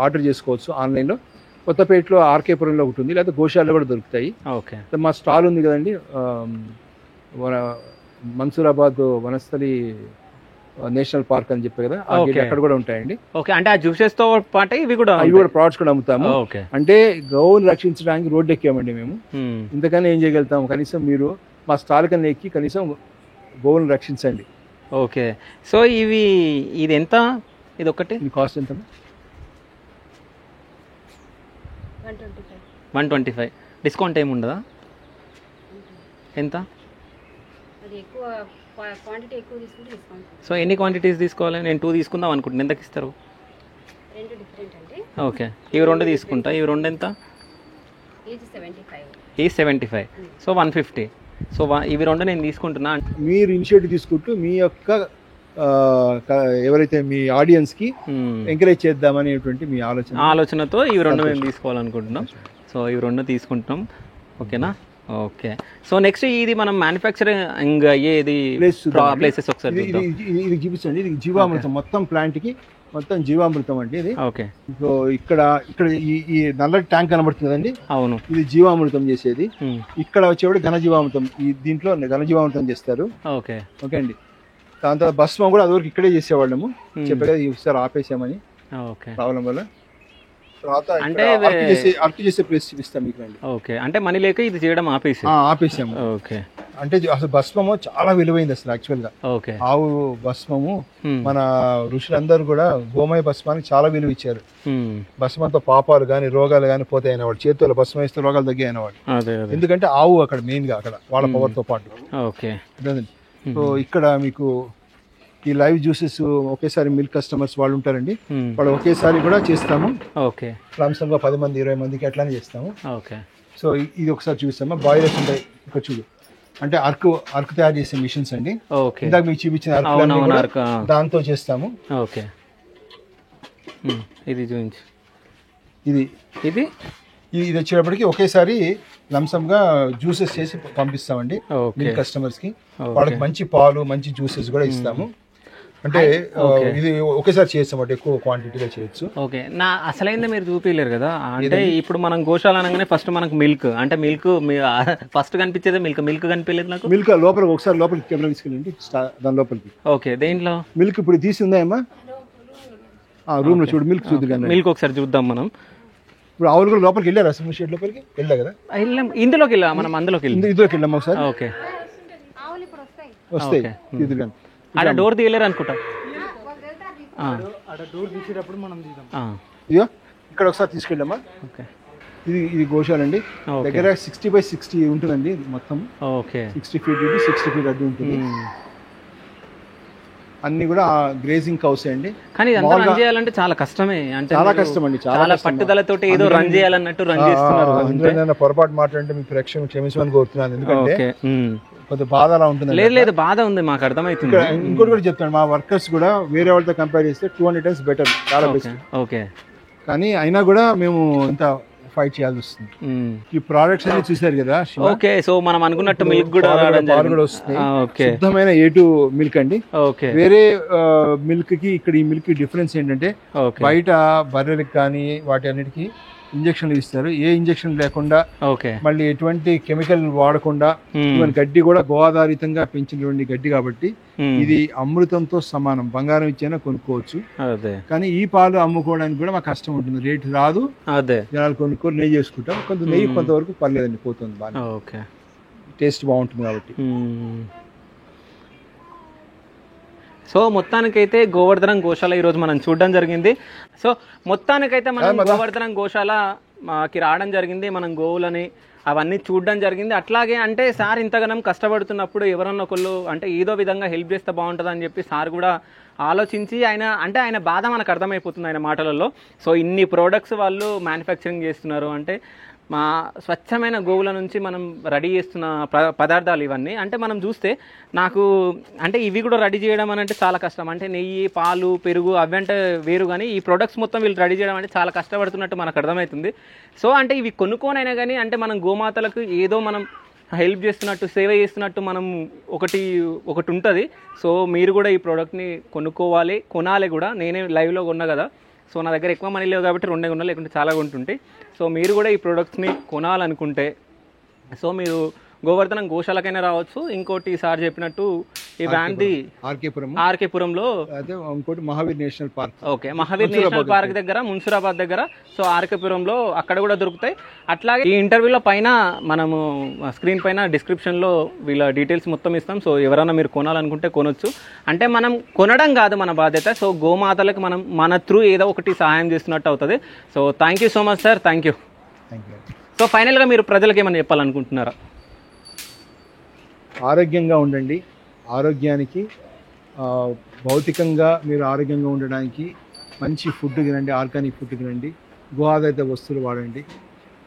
ఆర్డర్ చేసుకోవచ్చు ఆన్లైన్లో. కొత్తపేటలో ఆర్కేపురంలో ఒకటి ఉంది, లేదా గోశాలలో కూడా దొరుకుతాయి. ఓకే. మా స్టాల్ ఉంది కదండి, మన్సూరాబాద్ వనస్థలి నేషనల్ పార్క్ అని చెప్పి కదా, అక్కడ కూడా ఉంటాయండి. ఓకే. అంటే ఆ జ్యూసెస్ తో పాటు ఇవి కూడా ప్రోడక్ట్స్ కూడా అమ్ముతాము. అంటే గోవుని రక్షించడానికి రోడ్డు ఎక్కామండి మేము. ఇంతకన్నా ఏం చేయగలుగుతాము? కనీసం మీరు మా స్టాల్ కన్నా ఎక్కి కనీసం గోవుని రక్షించండి. ఓకే. సో ఇది ఎంత? ఇది ఒకటి కాస్ట్ ఎంత? 125. డిస్కౌంట్ ఏమి ఉండదా? ఎంత? సో ఎన్ని క్వాంటిటీస్ తీసుకోవాలి? నేను 2 తీసుకుందాం అనుకుంటున్నాను. ఎంతకి ఇస్తారు? ఓకే. ఇవి 2 తీసుకుంటా. ఇవి 2 ఎంత? ఈ 75. సో 150. సో ఇవి 2 నేను తీసుకుంటున్నా. మీరు ఇనిషియేటివ్ తీసుకుంటూ మీ యొక్క ఎవరైతే మీ ఆడియన్స్కి ఎంకరేజ్ చేద్దామనేటువంటి మీ ఆలోచనతో ఇవి 2 మేము తీసుకోవాలనుకుంటున్నాం. సో ఇవి 2 తీసుకుంటున్నాం. ఓకేనా? ఓకే. సో నెక్స్ట్ ఇది మనం మ్యానుఫ్యాక్చరింగ్ అయ్యేది ప్లేసెస్ ఒకసారి ఇది చూపించండి. ఇది జీవామృతం, మొత్తం ప్లాంట్కి మొత్తం జీవామృతం అండి ఇది. ఓకే. సో ఇక్కడ ఈ నల్లటి ట్యాంక్ కనబడుతుంది కదండి, అవును, ఇది జీవామృతం చేసేది. ఇక్కడ వచ్చేవాడు ఘనజీవామృతం, దీంట్లో ఘనజీవామృతం చేస్తారు. ఓకే. ఓకే అండి. దాని తర్వాత భస్మం కూడా అదివరకు ఇక్కడే చేసేవాళ్ళము, చెప్పే కదా ఈసారి ఆపేసామని ప్రాబ్లం వల్ల. అంటే అర్ట్ చేసే ప్లేస్ చూపిస్తాం మీకు. ఓకే. అంటే మనీ లేక ఇది చేయడం ఆపేసాము. ఓకే. అంటే అసలు భస్మము చాలా విలువైంది అసలు యాక్చువల్గా. ఓకే. ఆవు భస్మము మన ఋషులందరూ కూడా గోమయ భస్మానికి చాలా విలువ ఇచ్చారు. భస్మంతో పాపాలు కానీ రోగాలు కానీ పోతాయి అనేవాడు. చేతుల్లో భస్మం వేస్తే రోగాలు తగ్గాయి అనేవాడు. ఎందుకంటే ఆవు అక్కడ మెయిన్ గా అక్కడ వాళ్ళ పవర్తో పాటు. ఓకే. సో ఇక్కడ మీకు ఈ లైవ్ జ్యూసెస్ ఒకేసారి మిల్క్ కస్టమర్స్ వాళ్ళు ఉంటారండి, వాళ్ళు ఒకేసారి కూడా చేస్తాము. ఓకే. లంసంగా 10 మంది 20 మందికి అట్లానే చేస్తాము. ఓకే. సో ఇది ఒకసారి చూస్తామా. బాయిలర్స్ ఉంటాయి ఇక్కడ చూడు, అంటే అరకు తయారు చేసే మిషన్స్ అండి. ఇందాక మీకు చూపించిన అరకు దాంతో చేస్తాము. ఓకే. ఇది చూపించు. ఇది ఇది ఇది వచ్చేటప్పటికి ఒకేసారి లంసంగా జ్యూసెస్ చేసి పంపిస్తామండి మిల్క్ కస్టమర్స్ కి. వాళ్ళకి మంచి పాలు మంచి జ్యూసెస్ కూడా ఇస్తాము. అంటే ఇది ఒకేసారి చేస్తాం, అంటే ఎక్కువ క్వాంటిటీగా చేయొచ్చు. ఓకే. నా అసలైంది మీరు చూపించలేరు కదా, అంటే ఇప్పుడు మనం గోశాల అనగానే ఫస్ట్ మనకు మిల్క్, అంటే మిల్క్ ఫస్ట్ కనిపించేది మిల్క్ కనిపించలేదు నాకు. మిల్క్ లోపల ఒకసారి లోపలికి కెమెరా తీసుకెళ్ళండి, దాని లోపలికి. ఓకే. దేంట్లో మిల్క్ ఇప్పుడు తీసి ఉందాయమ్మా రూమ్ లో చూడు, మిల్క్ చూద్దు కానీ మిల్క్ ఒకసారి చూద్దాం మనం. ఇప్పుడు ఆవులు కూడా లోపలికి వెళ్ళారు, అసలు షెడ్ లోపలికి వెళ్ళా కదా, వెళ్ళాం. ఇందులోకి వెళ్ళా మనం, అందులోకి వెళ్ళి ఇందులోకి వెళ్ళాము ఒకసారి. ఓకే. వస్తాయి ఇది కానీ అక్కడ డోర్ తీయలేరు అనుకుంటా. ఇదిగో ఇక్కడ ఒకసారి తీసుకెళ్ళామా. ఓకే. ఇది గోశాల అండి, దగ్గర 60x60 ఉంటుందండి మొత్తం. ఓకే. 60 feet ఇది 60 feet అడ్డు ఉంటుంది. అన్ని కూడా గ్రేజింగ్ కౌస్ అండి. కానీ ఇదంతా రన్ చేయాలంటే చాలా కష్టమే, అంటే చాలా కష్టం అండి, చాలా పట్టుదలతోటి ఏదో రన్ చేయాలన్నట్టు రన్ చేస్తున్నారు. పొరపాటు మాట్లాడంటే మీ ప్రేక్షకులు క్షమించమని కోరుతున్నాను, ఎందుకంటే కొంత బాధ అలా ఉంటుంది. లేదు బాధ ఉంది, మాకు అర్థమవుతుంది. ఇంకోటి కూడా చెప్తాను, మా వర్కర్స్ కూడా వేరే వాళ్ళతో కంపేర్ చేస్తే 200 times బెటర్, చాలా బెస్ట్. ఓకే. కానీ అయినా కూడా మేము ఇంత ఫైట్ చేయాల్సి వస్తుంది. ఈ ప్రోడక్ట్స్ అన్ని చూసారు కదా. ఓకే. సో మనం అనుకున్నట్టు మిల్క్ కూడా వస్తుంది, శుద్ధమైన A2 మిల్క్ అండి. ఓకే. వేరే మిల్క్ కి ఇక్కడ ఈ మిల్క్ డిఫరెన్స్ ఏంటంటే, బయట బర్రెలకు కానీ వాటి అన్నిటికీ ఇంజక్షన్లు ఇస్తారు, ఏ ఇంజక్షన్ లేకుండా, మళ్ళీ ఎటువంటి కెమికల్ వాడకుండా, ఈవెన్ గడ్డి కూడా గో ఆధారితంగా పెంచినటువంటి గడ్డి కాబట్టి ఇది అమృతంతో సమానం. బంగారం ఇచ్చైనా కొనుక్కోవచ్చు. కానీ ఈ పాలు అమ్ముకోవడానికి కూడా మాకు కష్టం ఉంటుంది, రేటు రాదు. జనాలు కొనుక్కొని నెయ్యి చేసుకుంటాం, కొంత నెయ్యి కొంతవరకు పర్లేదండి, పోతుంది బాగా, టేస్ట్ బాగుంటుంది కాబట్టి. సో మొత్తానికైతే గోవర్ధనం గోశాల ఈరోజు మనం చూడడం జరిగింది. సో మొత్తానికైతే మనం గోవర్ధనం గోశాలకి రావడం జరిగింది, మనం గోవులని అవన్నీ చూడడం జరిగింది. అట్లాగే అంటే సార్ ఇంతగానం కష్టపడుతున్నప్పుడు ఎవరన్నా ఒకళ్ళు అంటే ఏదో విధంగా హెల్ప్ చేస్తే బాగుంటుంది అని చెప్పి సార్ కూడా ఆలోచించి ఆయన బాధ మనకు అర్థమైపోతుంది ఆయన మాటలలో. సో ఇన్ని ప్రోడక్ట్స్ వాళ్ళు మ్యానుఫ్యాక్చరింగ్ చేస్తున్నారు అంటే మా స్వచ్ఛమైన గోవుల నుంచి మనం రెడీ చేస్తున్న పదార్థాలు ఇవన్నీ. అంటే మనం చూస్తే నాకు అంటే ఇవి కూడా రెడీ చేయడం అని అంటే చాలా కష్టం. అంటే నెయ్యి, పాలు, పెరుగు అవి అంటే వేరు, కానీ ఈ ప్రొడక్ట్స్ మొత్తం వీళ్ళు రెడీ చేయడం అంటే చాలా కష్టపడుతున్నట్టు మనకు అర్థమవుతుంది. సో అంటే ఇవి కొనుక్కోనైనా కానీ అంటే మనం గోమాతలకు ఏదో మనం హెల్ప్ చేస్తున్నట్టు, సేవ చేస్తున్నట్టు మనం ఒకటి ఉంటుంది. సో మీరు కూడా ఈ ప్రోడక్ట్ని కొనాలి కూడా. నేనే లైవ్లో కొన్నా కదా, సో నా దగ్గర ఎక్కువ మనీ లేవు కాబట్టి 2 కొన్నా, లేకుంటే చాలా కొంటుంటాయి. సో మీరు కూడా ఈ ప్రోడక్ట్స్ని కొనాలనుకుంటే సో మీరు గోవర్ధనం గోశాలకైనా రావచ్చు. ఇంకోటి సార్ చెప్పినట్టు ఈ వ్యాన్ది ఆర్కేపురంలో, ఇంకోటి Mahavir national park. Okay. Mahavir national park దగ్గర, మున్సిరాబాద్ దగ్గర. సో ఆర్కేపురంలో అక్కడ కూడా దొరుకుతాయి. అట్లాగే ఈ ఇంటర్వ్యూలో పైన మనము స్క్రీన్ పైన డిస్క్రిప్షన్లో వీళ్ళ డీటెయిల్స్ మొత్తం ఇస్తాం. సో ఎవరైనా మీరు కొనాలనుకుంటే కొనొచ్చు. అంటే మనం కొనడం కాదు మన బాధ్యత, సో గోమాతలకు మనం మన త్రూ ఏదో ఒకటి సహాయం చేస్తున్నట్టు అవుతుంది. So thank you so much sir, thank you. So ఫైనల్గా మీరు ప్రజలకు ఏమైనా చెప్పాలనుకుంటున్నారా? ఆరోగ్యంగా ఉండండి. ఆరోగ్యానికి భౌతికంగా మీరు ఆరోగ్యంగా ఉండడానికి మంచి ఫుడ్ తినండి, ఆర్గానిక్ ఫుడ్ తినండి, గో ఆధారిత వస్తువులు వాడండి.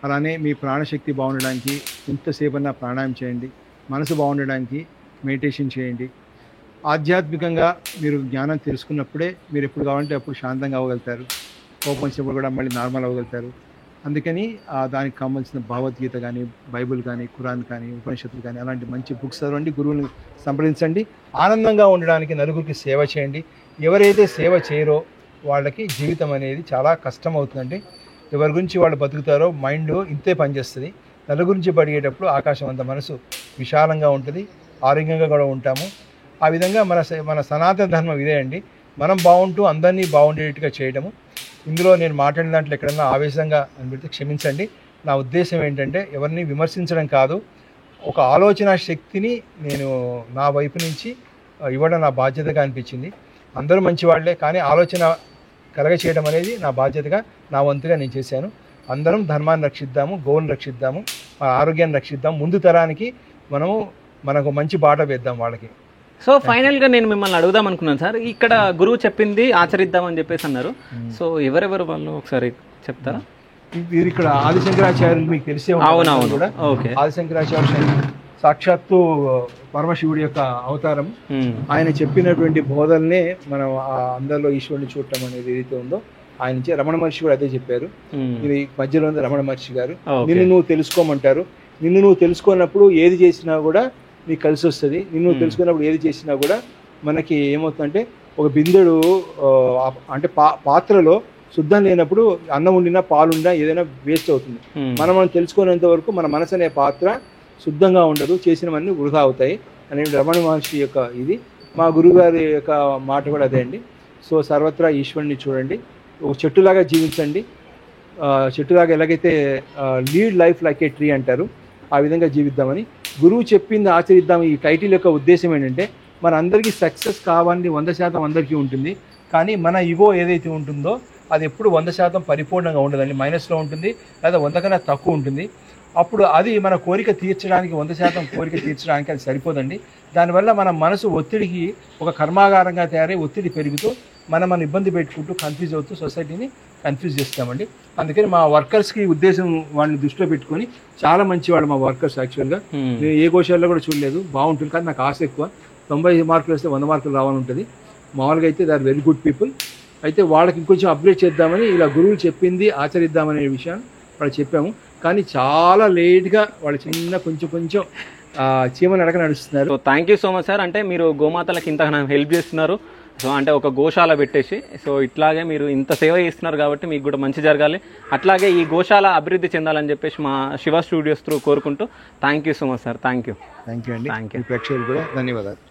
అలానే మీ ప్రాణశక్తి బాగుండడానికి ఎంతసేపన్నా ప్రాణాయామం చేయండి. మనసు బాగుండడానికి మెడిటేషన్ చేయండి. ఆధ్యాత్మికంగా మీరు జ్ఞానం తెలుసుకున్నప్పుడే మీరు ఎప్పుడు కావాలంటే అప్పుడు శాంతంగా అవ్వగలుగుతారు. కోపం వచ్చినప్పుడు కూడా మళ్ళీ నార్మల్ అవ్వగలుగుతారు. అందుకని దానికి కావాల్సిన భగవద్గీత కానీ, బైబుల్ కానీ, ఖురాన్ కానీ, ఉపనిషత్తులు కానీ అలాంటి మంచి బుక్స్ చదవండి, గురువుని సంప్రదించండి. ఆనందంగా ఉండడానికి నలుగురికి సేవ చేయండి. ఎవరైతే సేవ చేయరో వాళ్ళకి జీవితం అనేది చాలా కష్టం అవుతుందండి. ఎవరి గురించి వాళ్ళు బతుకుతారో మైండ్ ఇంతే పనిచేస్తుంది. నలుగురి గురించి పడిగేటప్పుడు ఆకాశం అంత మనసు విశాలంగా ఉంటుంది, ఆరోగ్యంగా కూడా ఉంటాము. ఆ విధంగా మన సనాతన ధర్మం ఇదే అండి. మనం బాగుంటూ అందరినీ బాగుండేట్టుగా చేయడము. ఇందులో నేను మాట్లాడిన దాంట్లో ఎక్కడన్నా ఆవేశంగా అనిపిస్తే క్షమించండి. నా ఉద్దేశం ఏంటంటే ఎవరిని విమర్శించడం కాదు, ఒక ఆలోచన శక్తిని నేను నా వైపు నుంచి ఇవ్వడం నా బాధ్యతగా అనిపించింది. అందరూ మంచి వాళ్ళే, కానీ ఆలోచన కలగ చేయడం అనేది నా బాధ్యతగా, నా వంతుగా నేను చేశాను. అందరం ధర్మాన్ని రక్షిద్దాము, గోవును రక్షిద్దాము, మన ఆరోగ్యాన్ని రక్షిద్దాం, ముందు తరానికి మనకు మంచి బాట వేద్దాం వాళ్ళకి. సో ఫైనల్గా నేను మిమ్మల్ని అడుగుదాం అనుకున్నాను సార్, ఇక్కడ గురువు చెప్పింది ఆచరిద్దామని చెప్పేసి అన్నారు. సో ఎవరెవరు వాళ్ళు ఒకసారి చెప్తారా? వీరు ఇక్కడ ఆదిశంకరాచార్యులు మీకు తెలిసే అవునవును కూడా. ఆదిశంకరాచార్య సాక్షాత్తు పరమశివుడి యొక్క అవతారం. ఆయన చెప్పినటువంటి బోధల్నే మనం అందరిలో ఈశ్వరుని చూడటం అనేది ఏదైతే ఉందో ఆయన నుంచి రమణ మహర్షి కూడా అదే చెప్పారు. ఇది మధ్యలో ఉంది రమణ మహర్షి గారు. నిన్ను నువ్వు తెలుసుకోమంటారు. నిన్ను నువ్వు తెలుసుకున్నప్పుడు ఏది చేసినా కూడా నీకు కలిసి వస్తుంది. నిన్ను తెలుసుకున్నప్పుడు ఏది చేసినా కూడా మనకి ఏమవుతుందంటే, ఒక బిందెడు అంటే పాత్రలో శుద్ధం లేనప్పుడు అన్నం ఉండినా పాలుండినా ఏదైనా వేస్ట్ అవుతుంది. మనం తెలుసుకునేంత వరకు మన మనసు అనే పాత్ర శుద్ధంగా ఉండదు, చేసినవన్నీ వృధా అవుతాయి అనేది రమణ మహర్షి యొక్క ఇది. మా గురువుగారి యొక్క మాట కూడా అదే అండి. సో సర్వత్రా ఈశ్వరుని చూడండి, ఒక చెట్టులాగా జీవించండి. చెట్టులాగా ఎలాగైతే లీడ్ లైఫ్ లైక్ ఏ ట్రీ అంటారు, ఆ విధంగా జీవిద్దామని గురువు చెప్పింది ఆచరిద్దాం. ఈ టైటిల్ యొక్క ఉద్దేశం ఏంటంటే, మన అందరికీ సక్సెస్ కావాలని 100% అందరికీ ఉంటుంది, కానీ మన ఇగో ఏదైతే ఉంటుందో అది ఎప్పుడు 100% పరిపూర్ణంగా ఉండదండి, మైనస్లో ఉంటుంది, లేదా 100 కన్నా తక్కువ ఉంటుంది. అప్పుడు అది మన కోరిక తీర్చడానికి 100% కోరిక తీర్చడానికి అది సరిపోదండి. దానివల్ల మన మనసు ఒత్తిడికి ఒక కర్మాగారంగా తయారై ఒత్తిడి పెరుగుతూ మనం ఇబ్బంది పెట్టుకుంటూ కన్ఫ్యూజ్ అవుతూ సొసైటీని కన్ఫ్యూజ్ చేస్తామండి. అందుకని మా వర్కర్స్కి ఉద్దేశం వాళ్ళని దృష్టిలో పెట్టుకొని, చాలా మంచి వాళ్ళు మా వర్కర్స్. యాక్చువల్గా నేను ఏ గోశాలలో కూడా చూడలేదు, బాగుంటుంది. కానీ నాకు ఆశ ఎక్కువ, 90 మార్కులు వస్తే 100 మార్కులు రావాలని ఉంటుంది. మామూలుగా అయితే they are very good people. అయితే వాళ్ళకి ఇంకొంచెం అప్గ్రేడ్ చేద్దామని ఇలా గురువులు చెప్పింది ఆచరిద్దామనే విషయాన్ని వాళ్ళు చెప్పాము. కానీ చాలా లేట్గా వాళ్ళు కొంచెం చీమని అడగ నడుస్తున్నారు. Thank you so much sir. అంటే మీరు గోమాతలకు ఇంత హెల్ప్ చేస్తున్నారు. సో అంటే ఒక గోశాల పెట్టేసి, సో ఇట్లాగే మీరు ఇంత సేవ చేస్తున్నారు కాబట్టి మీకు కూడా మంచి జరగాలి, అట్లాగే ఈ గోశాల అభివృద్ధి చెందాలని చెప్పేసి మా శివ స్టూడియోస్ త్రూ కోరుకుంటూ thank you so much sir. Thank you అండి. Thank you. ప్రేక్షకులు కూడా ధన్యవాదాలు.